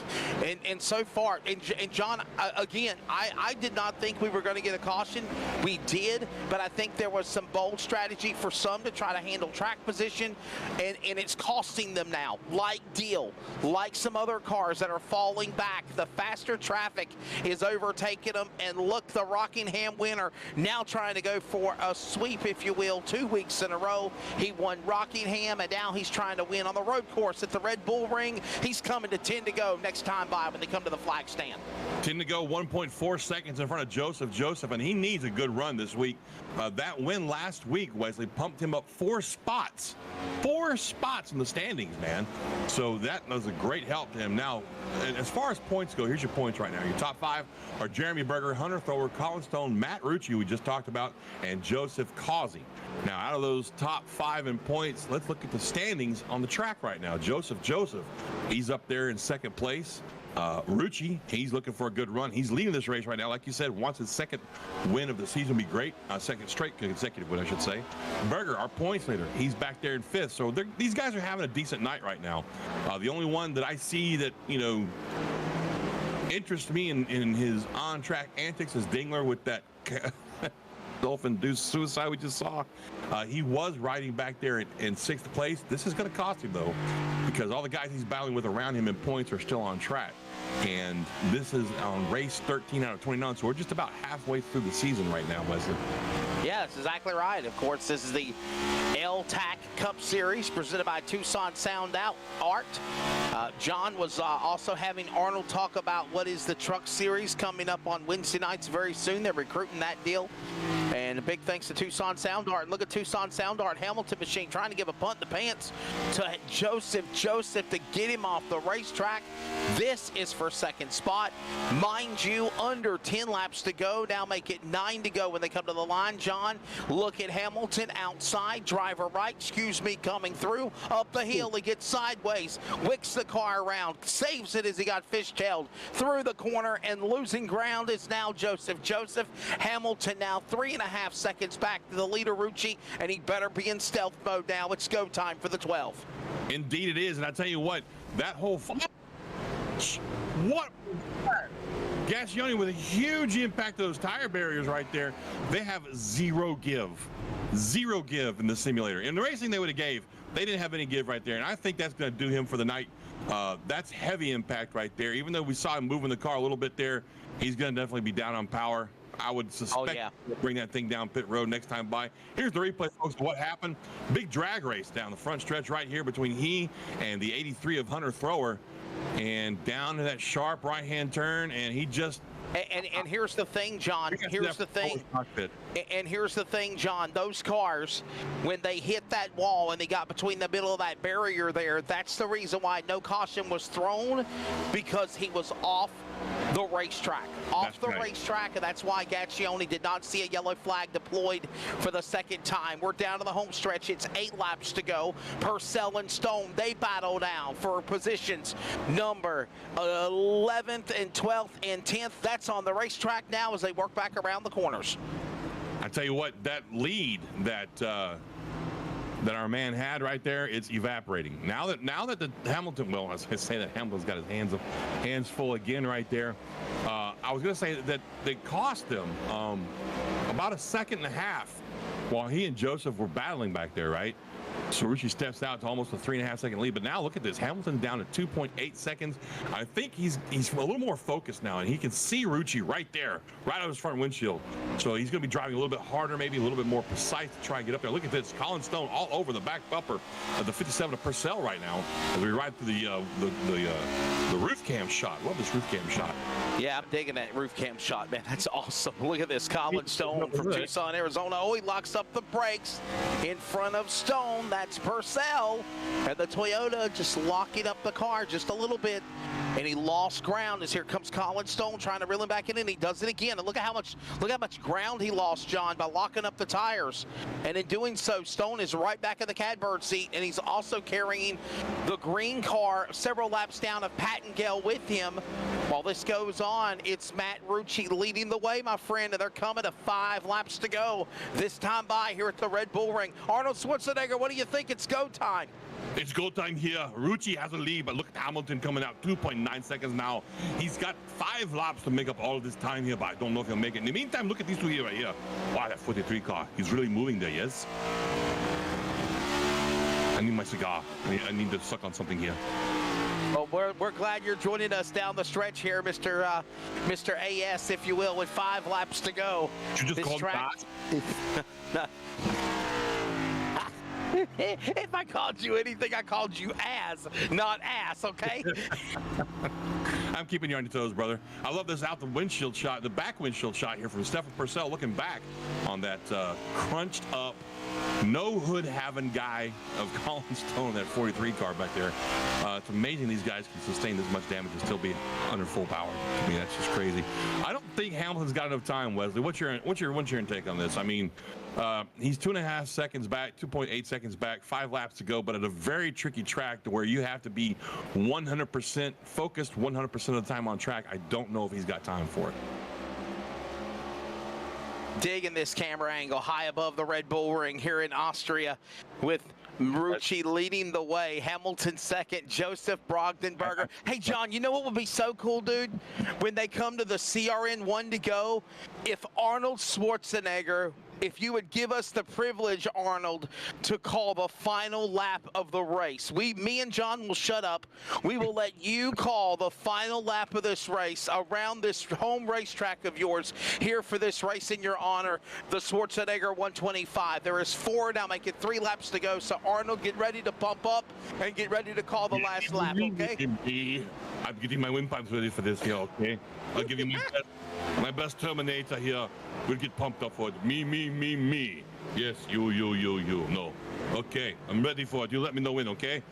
And so far, and John, again, I did not think we were going to get a caution. We did, but I think there was some bold strategy for some to try to handle track position, and it's costing them now. Like Deal, like some other cars that are falling back. The faster traffic is overtaking them, and look, the Rockingham winner now trying to go for a sweep, if you will, 2 weeks in a row. He won Rockingham, and now he's trying to win on the road course at the Red Bull Ring. He's coming to 10 to go next time by when they come to the flag stand. 10 to go, 1.4 seconds in front of Joseph, and he needs a good run this week. That win last week, Wesley, pumped him up 4 spots. 4 spots in the standings, man. So that was a great help to him. Now, as far as points go, here's your points right now. Your top 5 are Jeremy Berger, Hunter Thrower, Colin Stone, Matt Rucci, we just talked about, and Joseph Causey. Now, out of those top 5 in points, let's look at the standings on the track right now. Joseph, he's up there in second place. Rucci, he's looking for a good run. He's leading this race right now. Like you said, wants his second win of the season be great. Second straight consecutive win, I should say. Berger, our points leader, he's back there in 5th. So these guys are having a decent night right now. The only one that I see that, interests me in his on-track antics is Dingler with that self-induced suicide we just saw. He was riding back there in 6th place. This is going to cost him, though, because all the guys he's battling with around him in points are still on track. And this is on race 13 out of 29, so we're just about halfway through the season right now, Wesley. Yeah, that's exactly right. Of course, this is the L-TAC Cup Series presented by Tucson Sound Art. John was also having Arnold talk about what is the Truck Series coming up on Wednesday nights very soon. They're recruiting that deal. And a big thanks to Tucson Sound Art. Look at Tucson Sound Art Hamilton machine trying to give a punt in the pants to Joseph to get him off the racetrack. This is for second spot. Mind you, under 10 laps to go. Now make it 9 to go when they come to the line. John, look at Hamilton outside. Driver right, coming through. Up the hill, he gets sideways. Wicks the car around. Saves it as he got fishtailed through the corner, and losing ground is now Joseph. Hamilton now 3.5 seconds back to the leader, Rucci, and he better be in stealth mode now. It's go time for the 12. Indeed it is, and I tell you what, that whole... What? Gascioni with a huge impact of those tire barriers right there. They have zero give in the simulator. In the racing they would have gave, they didn't have any give right there, and I think that's going to do him for the night. That's heavy impact right there. Even though we saw him moving the car a little bit there, he's going to definitely be down on power. I would suspect bring that thing down pit road next time by. Here's the replay, folks, of what happened. Big drag race down the front stretch right here between he and the 83 of Hunter Thrower, and down to that sharp right-hand turn, and he just... And here's the thing, John. Here's the thing, John. Those cars, when they hit that wall and they got between the middle of that barrier there, that's the reason why no caution was thrown, because he was off the racetrack. Racetrack, and that's why Gascioni did not see a yellow flag deployed for the second time. We're down to the home stretch. It's 8 laps to go. Purcell and Stone, they battle down for positions number 11th and 12th and 10th. That's on the racetrack now as they work back around the corners. I tell you what, that lead that our man had right there, it's evaporating. Now that the Hamilton, well, I was going to say that Hamilton's got his hands full again right there. I was going to say that they cost them about 1.5 seconds while he and Joseph were battling back there, right? So Rucci steps out to almost a 3.5 second lead, but now look at this. Hamilton's down to 2.8 seconds. I think he's a little more focused now, and he can see Rucci right there, right on his front windshield. So he's going to be driving a little bit harder, maybe a little bit more precise to try and get up there. Look at this. Colin Stone all over the back bumper of the 57 of Purcell right now as we ride through the roof cam shot. Love this roof cam shot. Yeah, I'm digging that roof cam shot, man. That's awesome. Look at this. Colin Stone from Tucson, Arizona. Oh, he locks up the brakes in front of Stone. That's Purcell. And the Toyota just locking up the car just a little bit. And he lost ground as here comes Colin Stone trying to reel him back in, and he does it again. And look how much ground he lost, John, by locking up the tires. And in doing so, Stone is right back in the catbird seat, and he's also carrying the green car several laps down of Pattengale with him. While this goes on, it's Matt Rucci leading the way, my friend, and they're coming to 5 laps to go. This time by here at the Red Bull Ring. Arnold Schwarzenegger, what do you think? It's go time. It's go time here. Rucci has a lead, but look at Hamilton coming out 2.9 seconds now. He's got 5 laps to make up all of this time here, but I don't know if he'll make it. In the meantime, look at these two here right here. Wow, that 43 car. He's really moving there, yes? I need my cigar. I need to suck on something here. Well, we're glad you're joining us down the stretch here, Mr. AS, if you will, with 5 laps to go. Did you just call me If I called you anything, I called you as, not ass, okay? I'm keeping you on your toes, brother. I love this out the windshield shot, the back windshield shot here from Stefan Purcell looking back on that crunched up, no hood having guy of Colin Stone, that 43 car back there. It's amazing these guys can sustain this much damage and still be under full power. I mean, that's just crazy. I don't think Hamilton's got enough time, Wesley. What's your intake on this? I mean, he's 2.5 seconds back, 2.8 seconds back, 5 laps to go, but at a very tricky track to where you have to be 100% focused 100% of the time on track. I don't know if he's got time for it. Digging this camera angle high above the Red Bull Ring here in Austria with Rucci leading the way. Hamilton second, Joseph Brogdenberger. Hey, John, you know what would be so cool, dude? When they come to the CRN 1 to go, if Arnold Schwarzenegger if you would give us the privilege, Arnold, to call the final lap of the race. Me and John will shut up. We will let you call the final lap of this race around this home racetrack of yours here for this race in your honor, the Schwarzenegger 125. There is 4 now, make it 3 laps to go. So Arnold, get ready to pump up and get ready to call the last lap, okay? I'm getting my windpipes ready for this here, okay? I'll give you my best Terminator here. We'll get pumped up for it. Me. Yes, you. No. Okay, I'm ready for it. You let me know when, okay?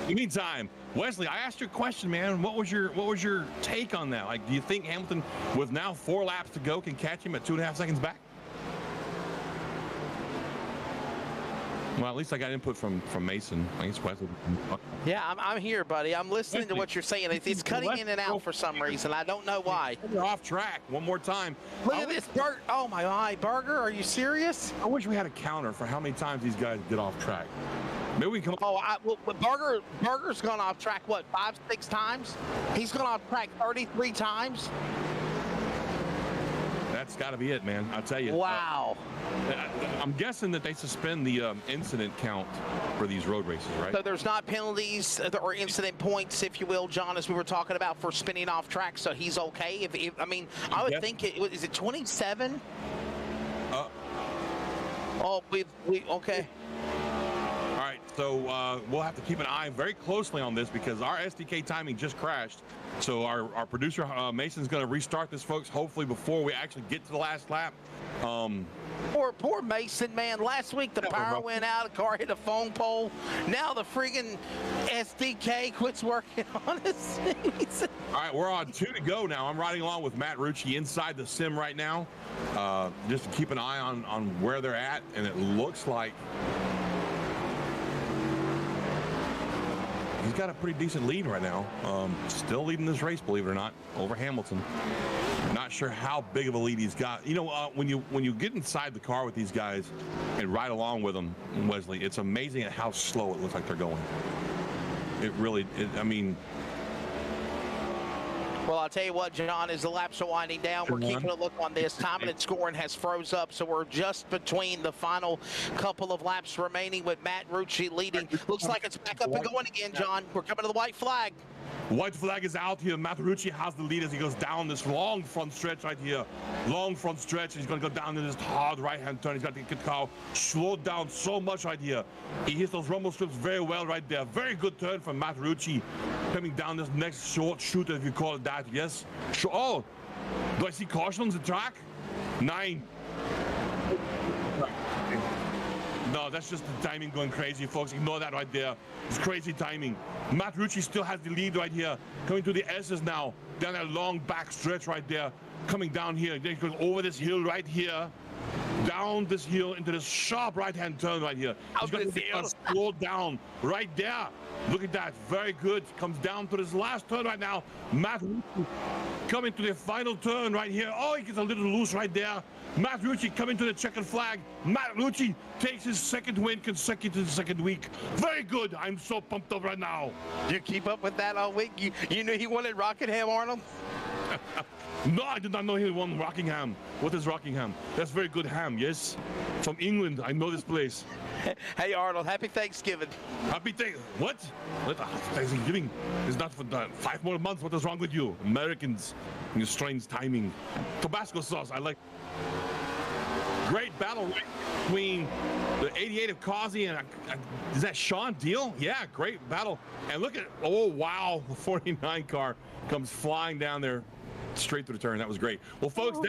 In the meantime, Wesley, I asked you a question, man. What was your take on that? Like, do you think Hamilton, with now 4 laps to go, can catch him at 2.5 seconds back? Well, at least I got input from Mason. I guess Wesley. Yeah, I'm here, buddy. I'm listening to what you're saying. It's cutting in and out for some reason. I don't know why. You're off track. One more time. Look at this Burger. Oh my Burger. Are you serious? I wish we had a counter for how many times these guys get off track. Maybe we can. Burger's gone off track, what, 5, 6 times? He's gone off track 33 times. That's got to be it, man. I'll tell you. Wow. I'm guessing that they suspend the incident count for these road races, right? So there's not penalties or incident points, if you will, John, as we were talking about, for spinning off track. So he's okay. I mean, I would think is it 27? Oh, we okay. All right, so we'll have to keep an eye very closely on this because our SDK timing just crashed. So our producer, Mason's going to restart this, folks, hopefully before we actually get to the last lap. Poor Mason, man. Last week the power went out, a car hit a phone pole. Now the friggin' SDK quits working on his things. All right, we're on 2 to go now. I'm riding along with Matt Rucci inside the sim right now, just to keep an eye on where they're at, and it looks like he's got a pretty decent lead right now. Still leading this race, believe it or not, over Hamilton. Not sure how big of a lead he's got. You know, when you get inside the car with these guys and ride along with them, Wesley, it's amazing at how slow it looks like they're going. It really, I mean. Well, I'll tell you what, John, as the laps are winding down, we're keeping a look on this. Timing and scoring has froze up, so we're just between the final couple of laps remaining with Matt Rucci leading. Looks like it's back up and going again, John. We're coming to the white flag. White flag is out here. Matt Rucci has the lead as he goes down this long front stretch right here. Long front stretch. He's going to go down in this hard right-hand turn. He's got to get the car slowed down so much right here. He hits those rumble strips very well right there. Very good turn from Matt Rucci coming down this next short shooter, if you call it that. Yes. Oh, do I see caution on the track? 9. No, that's just the timing going crazy, folks. Ignore that right there. It's crazy timing. Matt Rucci still has the lead right here. Coming to the S's now. Down that long back stretch right there. Coming down here. Then he goes over this hill right here. Down this hill into this sharp right-hand turn right here. He's going to slow down right there. Look at that. Very good. Comes down to this last turn right now. Matt Rucci coming to the final turn right here. Oh, he gets a little loose right there. Matt Rucci coming to the checkered flag. Matt Rucci takes his second win consecutive second week. Very good. I'm so pumped up right now. You keep up with that all week? You knew he wanted Rockingham, Arnold? No, I did not know he won Rockingham. What is Rockingham? That's very good ham, yes? From England. I know this place. Hey, Arnold, happy Thanksgiving. Happy What? Thanksgiving is not for 5 more months. What is wrong with you? Americans and your strange timing. Tabasco sauce, I like. Great battle right between the 88 of Causey and is that Sean Deal? Yeah, great battle. And look at, oh wow, the 49 car comes flying down there straight through the turn. That was great. Well, folks,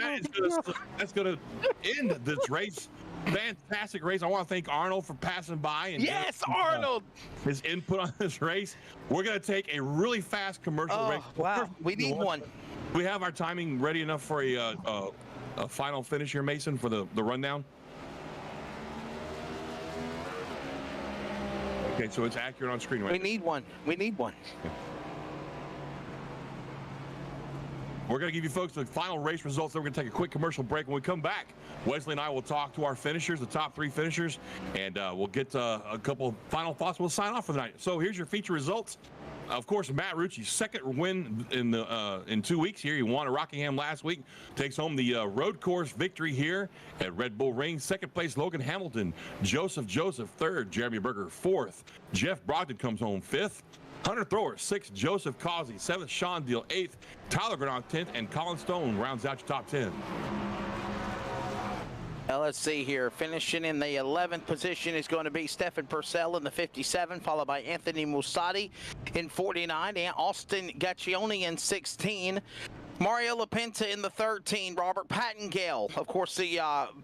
that's gonna end this race. Fantastic race. I want to thank Arnold for passing by and Arnold, his input on this race. We're gonna take a really fast commercial break. Wow, we need one. We have our timing ready enough for a final finish here, Mason, for the rundown. Okay, so it's accurate on screen, right? We need one. We need one. Okay. We're going to give you folks the final race results. Then we're going to take a quick commercial break. When we come back, Wesley and I will talk to our finishers, the top 3 finishers, and we'll get a couple final thoughts. We'll sign off for the night. So here's your feature results. Of course, Matt Rucci's second win in 2 weeks here. He won at Rockingham last week. Takes home the road course victory here at Red Bull Ring. Second place, Logan Hamilton. Joseph third. Jeremy Berger fourth. Jeff Brogdon comes home fifth. Hunter Thrower sixth. Joseph Causey seventh. Sean Deal eighth. Tyler Granach 10th. And Colin Stone rounds out your top 10. Let's see here. Finishing in the 11th position is going to be Stefan Purcell in the 57, followed by Anthony Musati in 49, and Austin Gaccioni in 16. Mario LaPinta in the 13, Robert Pattengale. Of course,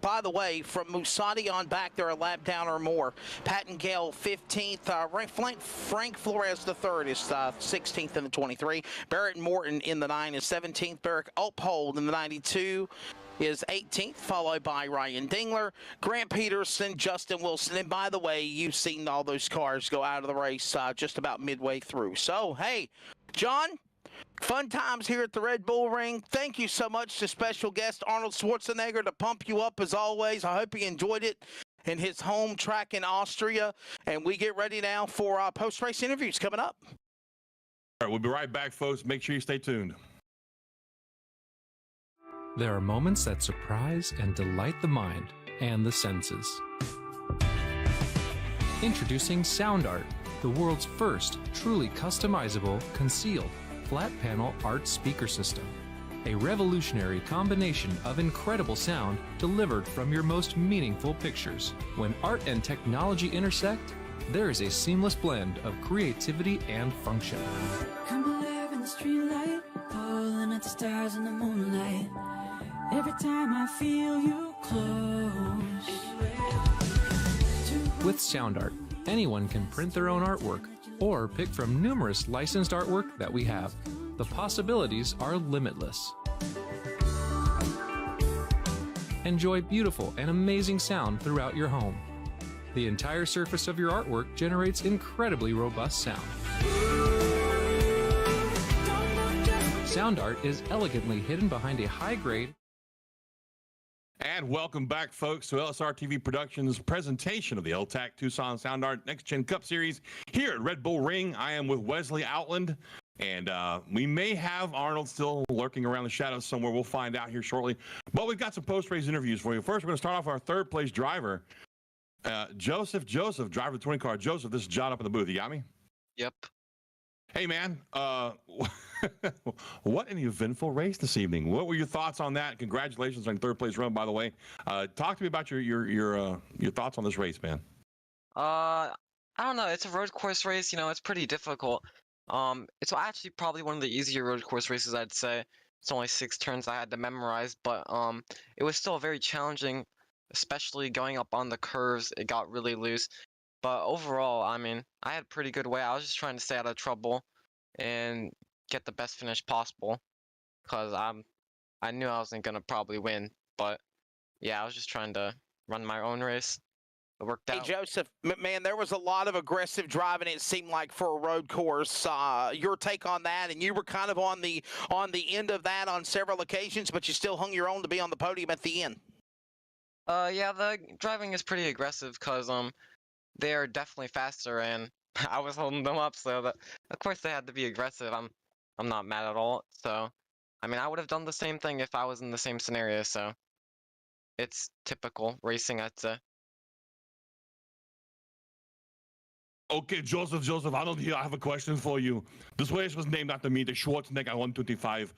by the way, from Musati on back, they're a lap down or more. Pattengale 15th. Frank Flores the third is 16th in the 23. Barret Morton in the 9 is 17th. Barrick Uphold in the 92 is 18th, followed by Ryan Dingler, Grant Peterson, Justin Wilson. And by the way, you've seen all those cars go out of the race just about midway through. So, hey, John, fun times here at the Red Bull Ring. Thank you so much to special guest Arnold Schwarzenegger to pump you up as always. I hope you enjoyed it in his home track in Austria. And we get ready now for post-race interviews coming up. All right, we'll be right back, folks. Make sure you stay tuned. There are moments that surprise and delight the mind and the senses. Introducing Sound Art, the world's first truly customizable, concealed, flat panel art speaker system. A revolutionary combination of incredible sound delivered from your most meaningful pictures. When art and technology intersect, there is a seamless blend of creativity and function. Come alive in the streetlight, pulling at the stars in the moonlight. Every time I feel you close. With Sound Art, anyone can print their own artwork or pick from numerous licensed artwork that we have. The possibilities are limitless. Enjoy beautiful and amazing sound throughout your home. The entire surface of your artwork generates incredibly robust sound. Sound Art is elegantly hidden behind a high-grade. And welcome back, folks, to LSRTV Productions' presentation of the L-TAC Tucson Sound Art Next Gen Cup Series here at Red Bull Ring. I am with Wesley Outland, and we may have Arnold still lurking around the shadows somewhere. We'll find out here shortly. But we've got some post-race interviews for you. First, we're going to start off our third-place driver, Joseph, driver of the 20 car. Joseph, this is John up in the booth. You got me? Yep. Hey, man. What an eventful race this evening. What were your thoughts on that? Congratulations on your third place run, by the way. Talk to me about your thoughts on this race, man. I don't know. It's a road course race. You know, it's pretty difficult. It's actually probably one of the easier road course races, I'd say. It's only 6 turns I had to memorize, but it was still very challenging, especially going up on the curves. It got really loose. But overall, I mean, I had a pretty good way. I was just trying to stay out of trouble and get the best finish possible, because I knew I wasn't gonna probably win. But yeah, I was just trying to run my own race. It worked out. Hey, Joseph, man, there was a lot of aggressive driving, it seemed like, for a road course. Your take on that, and you were kind of on the end of that on several occasions, but you still hung your own to be on the podium at the end. Yeah, the driving is pretty aggressive because they are definitely faster, and I was holding them up, so that of course they had to be aggressive. I'm not mad at all. So, I mean, I would have done the same thing if I was in the same scenario. So, it's typical racing, I'd say. Okay, Joseph, Arnold here. I have a question for you. This race was named after me, the Schwarzenegger 125.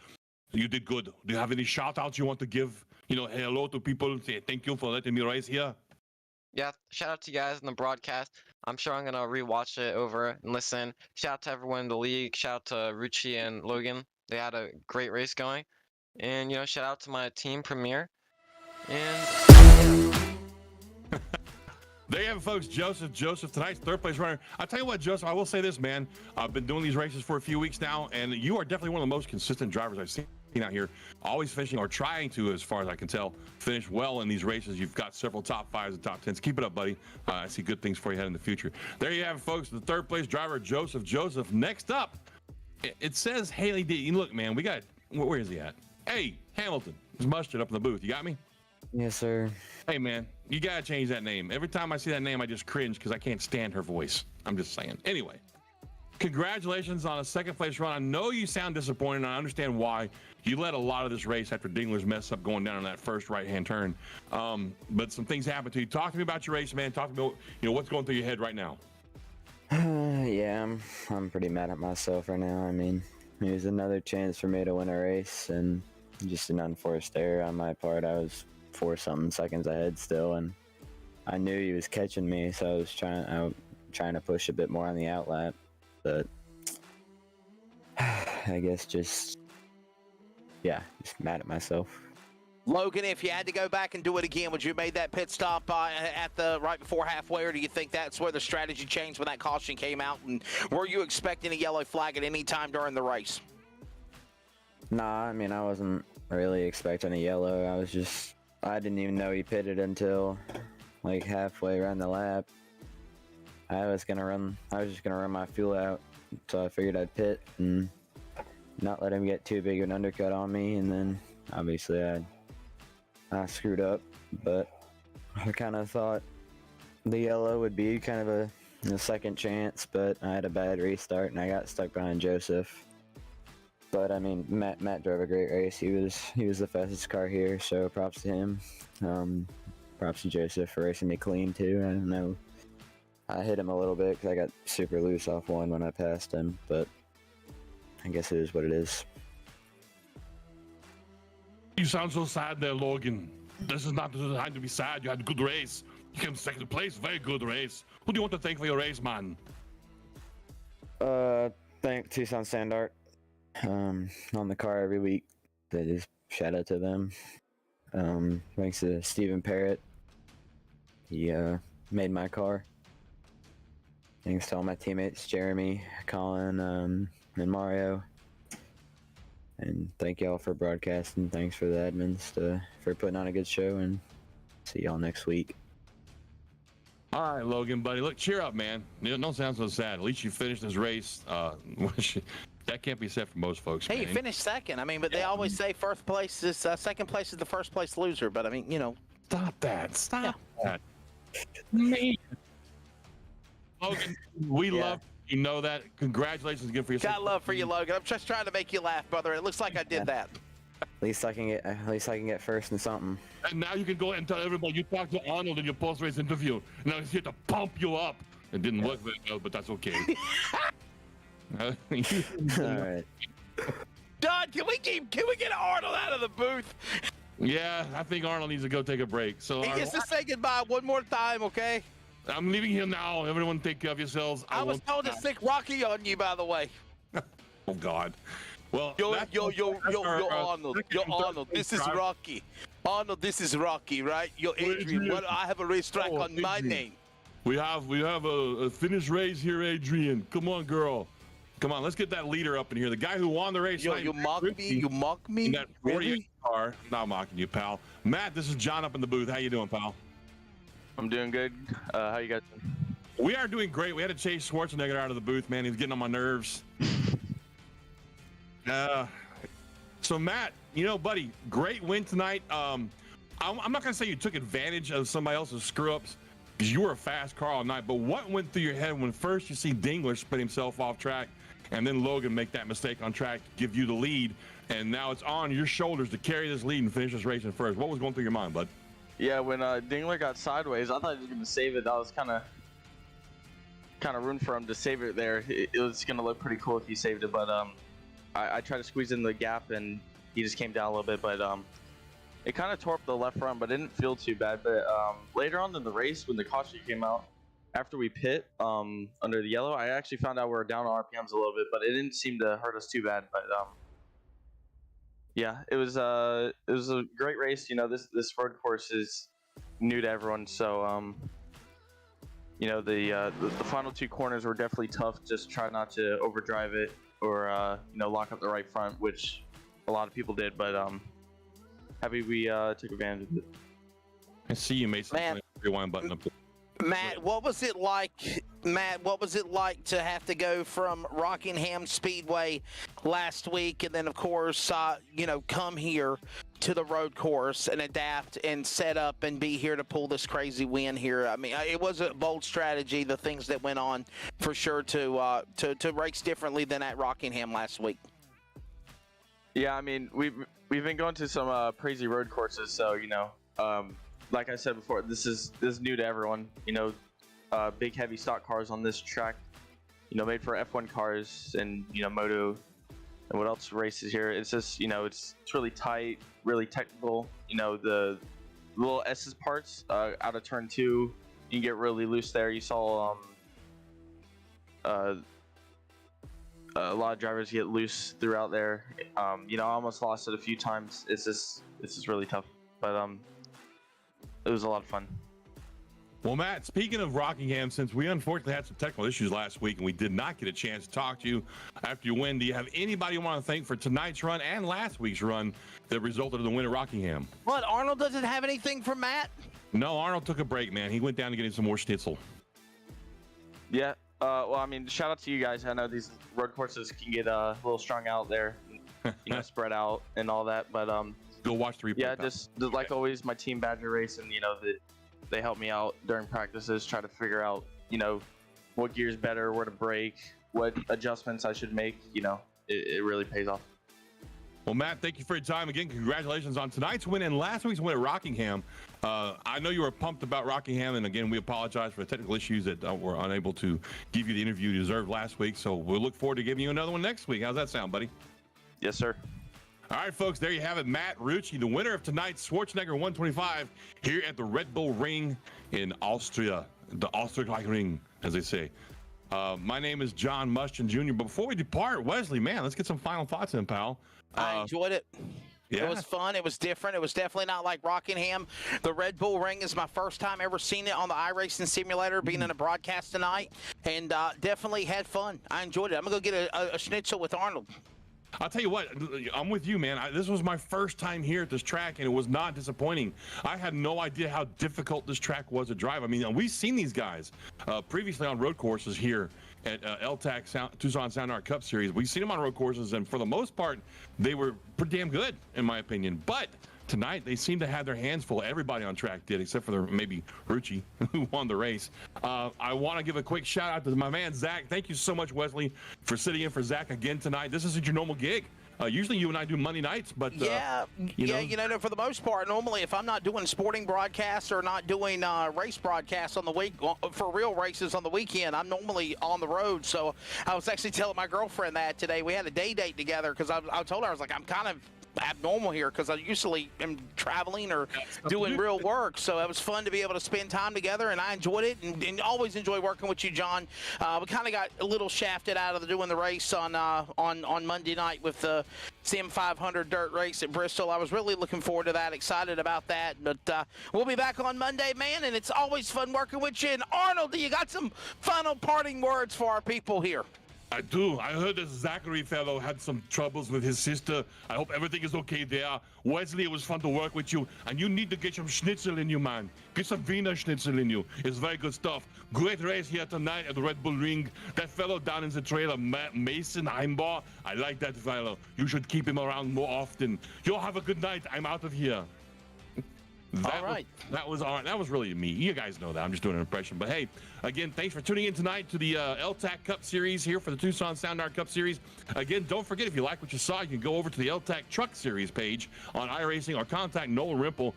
You did good. Do you have any shout-outs you want to give? You know, hello to people. Say thank you for letting me race here. Yeah, shout out to you guys in the broadcast. I'm sure I'm gonna rewatch it over and listen. Shout out to everyone in the league. Shout out to Rucci and Logan. They had a great race going. And, you know, shout out to my team, Premier. And There you have it, folks. Joseph, tonight's third place runner. I'll tell you what, Joseph, I will say this, man. I've been doing these races for a few weeks now, and you are definitely one of the most consistent drivers I've seen out here. Always finishing, or trying to, as far as I can tell, finish well in these races. You've got several top 5s and top 10s. Keep it up, buddy. I see good things for you ahead in the future. There you have it, folks. The third place driver, Joseph. Next up, it says Haley D. Look, man, we got, where is he at? Hey, Hamilton. There's Mustard up in the booth. You got me? Yes, sir. Hey, man, you got to change that name. Every time I see that name, I just cringe because I can't stand her voice. I'm just saying. Anyway, congratulations on a second place run. I know you sound disappointed, and I understand why. You led a lot of this race after Dingler's mess up going down on that first right-hand turn. But some things happened to you. Talk to me about your race, man. Talk to me about, what's going through your head right now. Yeah, I'm pretty mad at myself right now. I mean, it was another chance for me to win a race, and just an unforced error on my part. I was 4-something seconds ahead still, and I knew he was catching me, so I was trying to push a bit more on the outlap, but I guess just mad at myself. Logan, if you had to go back and do it again, would you have made that pit stop at the right before halfway, or do you think that's where the strategy changed when that caution came out? And were you expecting a yellow flag at any time during the race? Nah, I mean, I wasn't really expecting a yellow. I didn't even know he pitted until like halfway around the lap. I was just gonna run my fuel out, so I figured I'd pit and not let him get too big an undercut on me, and then obviously I screwed up, but I kind of thought the yellow would be kind of a second chance, but I had a bad restart and I got stuck behind Joseph. But I mean, Matt drove a great race. He was the fastest car here, so props to him. Props to Joseph for racing me clean too. I don't know, I hit him a little bit because I got super loose off one when I passed him, but I guess it is what it is. You sound so sad there, Logan. This is not the time to be sad. You had a good race. You came second place. Very good race. Who do you want to thank for your race, man? Thank Tucson Sand Art. On the car every week. They just shout out to them. Thanks to Stephen Parrott. He made my car. Thanks to all my teammates, Jeremy, Colin, and Mario. And thank y'all for broadcasting. Thanks for the admins for putting on a good show, and see y'all next week. All right, Logan, buddy. Look, cheer up, man. Don't sound so sad. At least you finished this race. That can't be said for most folks. Hey, man. you finished second. I mean, but they always say second place is the first place loser. But I mean, Stop that. Stop that. Man. Logan, we love you. Know that. Congratulations again for your. Got love for you, Logan. I'm just trying to make you laugh, brother. It looks like I did that. At least I can get first in something. And now you can go and tell everybody you talked to Arnold in your post-race interview. Now he's here to pump you up. It didn't work very well, but that's okay. All right. Don, can we get Arnold out of the booth? Yeah, I think Arnold needs to go take a break. So He gets to say goodbye one more time, okay? I'm leaving here now. Everyone take care of yourselves. I was told to stick Rocky on you, by the way. Oh God. Well, Yo, Arnold. Yo, Arnold. This is Rocky. Arnold, this is Rocky, right? Yo, Adrian. What? I have a racetrack on my name. We have a finished race here, Adrian. Come on, girl. Come on, let's get that leader up in here. The guy who won the race. Yo, you mock me? You mock me? In that 48 really? car. Not mocking you, pal. Matt, this is John up in the booth. How you doing, pal? I'm doing good. How you guys doing? We are doing great. We had to chase Schwarzenegger out of the booth, man. He's getting on my nerves. So Matt, buddy, great win tonight. I'm not gonna say you took advantage of somebody else's screw-ups because you were a fast car all night. But what went through your head when first you see Dingler split himself off track, and then Logan make that mistake on track to give you the lead, and now it's on your shoulders to carry this lead and finish this race in first? What was going through your mind, bud? Yeah, when Dingler got sideways, I thought he was gonna save it. That was kind of room for him to save it there. It was gonna look pretty cool if he saved it, but I tried to squeeze in the gap and he just came down a little bit, but it kind of tore up the left front, but it didn't feel too bad. But later on in the race, when the caution came out, after we pit under the yellow, I actually found out we were down on RPMs a little bit, but it didn't seem to hurt us too bad. But yeah, it was a great race. This road course is new to everyone, so the final two corners were definitely tough. Just try not to overdrive it or lock up the right front, which a lot of people did. But happy we took advantage of it. I see you, Mason. Rewind button up there. Matt, what was it like? To have to go from Rockingham Speedway last week, and then of course, come here to the road course and adapt and set up and be here to pull this crazy win here. I mean, it was a bold strategy, the things that went on for sure to race differently than at Rockingham last week. Yeah, I mean, we've been going to some crazy road courses, so like I said before, this is new to everyone. Big heavy stock cars on this track, made for F1 cars and moto and what else races here. It's just it's really tight, really technical. The little S's parts out of turn 2, you can get really loose there. You saw a lot of drivers get loose throughout there. I almost lost it a few times. It's just really tough, but it was a lot of fun. Well, Matt, speaking of Rockingham, since we unfortunately had some technical issues last week and we did not get a chance to talk to you after you win, do you have anybody you want to thank for tonight's run and last week's run that resulted in the win at Rockingham? What, Arnold doesn't have anything for Matt? No, Arnold took a break, man. He went down to get him some more schnitzel. Yeah. Well, I mean, shout out to you guys. I know these road courses can get a little strung out there, spread out and all that. But go watch the replay. Yeah, just like always, my team Badger race, and they help me out during practices, try to figure out what gear's better, where to brake, what adjustments I should make. It really pays off. Well, Matt, thank you for your time again. Congratulations on tonight's win and last week's win at Rockingham. I know you were pumped about Rockingham, and again, we apologize for the technical issues that were unable to give you the interview you deserved last week. So we'll look forward to giving you another one next week. How's that sound, buddy? Yes, sir. All right, folks, there you have it. Matt Rucci, the winner of tonight's Schwarzenegger 125 here at the Red Bull Ring in Austria, the Österreich Ring, as they say. My name is John Mushton Jr. But before we depart, Wesley, man, let's get some final thoughts in, pal. I enjoyed it. Yeah. It was fun. It was different. It was definitely not like Rockingham. The Red Bull Ring is my first time ever seeing it on the iRacing simulator, being in a broadcast tonight, and definitely had fun. I enjoyed it. I'm going to go get a schnitzel with Arnold. I'll tell you what, I'm with you, man. This was my first time here at this track, and it was not disappointing. I had no idea how difficult this track was to drive. I mean, we've seen these guys previously on road courses here at L-TAC Tucson Sound Art Cup Series. We've seen them on road courses, and for the most part, they were pretty damn good, in my opinion. But tonight, they seemed to have their hands full. Everybody on track did, except for maybe Rucci, who won the race. I want to give a quick shout out to my man, Zach. Thank you so much, Wesley, for sitting in for Zach again tonight. This isn't your normal gig. Usually you and I do Monday nights, but for the most part, normally if I'm not doing sporting broadcasts or not doing race broadcasts on the week for real races on the weekend, I'm normally on the road. So I was actually telling my girlfriend that today. We had a day date together because I told her, I was like, I'm kind of abnormal here because I usually am traveling or doing real work. So it was fun to be able to spend time together, and I enjoyed it, and always enjoy working with you, John. We kind of got a little shafted out of doing the race on Monday night with the Sim 500 dirt race at Bristol. I was really looking forward to that, excited about that. But we'll be back on Monday, man, and it's always fun working with you. And Arnold, you got some final parting words for our people here? I do. I heard this Zachary fellow had some troubles with his sister. I hope everything is okay there. Wesley, it was fun to work with you. And you need to get some schnitzel in you, man. Get some Wiener schnitzel in you. It's very good stuff. Great race here tonight at the Red Bull Ring. That fellow down in the trailer, Mason Heimbaugh, I like that fellow. You should keep him around more often. You'll have a good night. I'm out of here. That was really me. You guys know that. I'm just doing an impression. But hey, again, thanks for tuning in tonight to the L-TAC Cup Series here for the Tucson Sound Art Cup Series. Again, don't forget, if you like what you saw, you can go over to the L-TAC Truck Series page on iRacing or contact Nolan Rimple.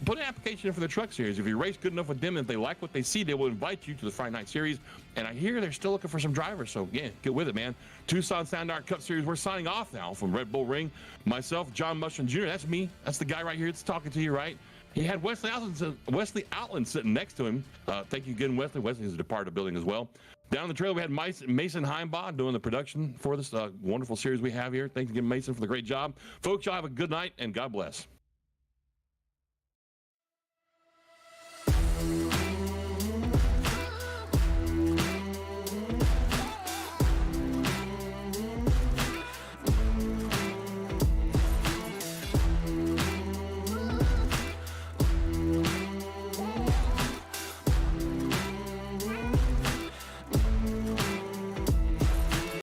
Put an application in for the Truck Series. If you race good enough with them and if they like what they see, they will invite you to the Friday Night Series. And I hear they're still looking for some drivers. So, yeah, get with it, man. Tucson Sound Art Cup Series. We're signing off now from Red Bull Ring. Myself, John Mushton Jr. That's me. That's the guy right here that's talking to you, right? He had Wesley Outland sitting next to him. Thank you again, Wesley. Wesley has departed the building as well. Down the trail, we had Mason Heimbaugh doing the production for this wonderful series we have here. Thanks again, Mason, for the great job. Folks, y'all have a good night, and God bless.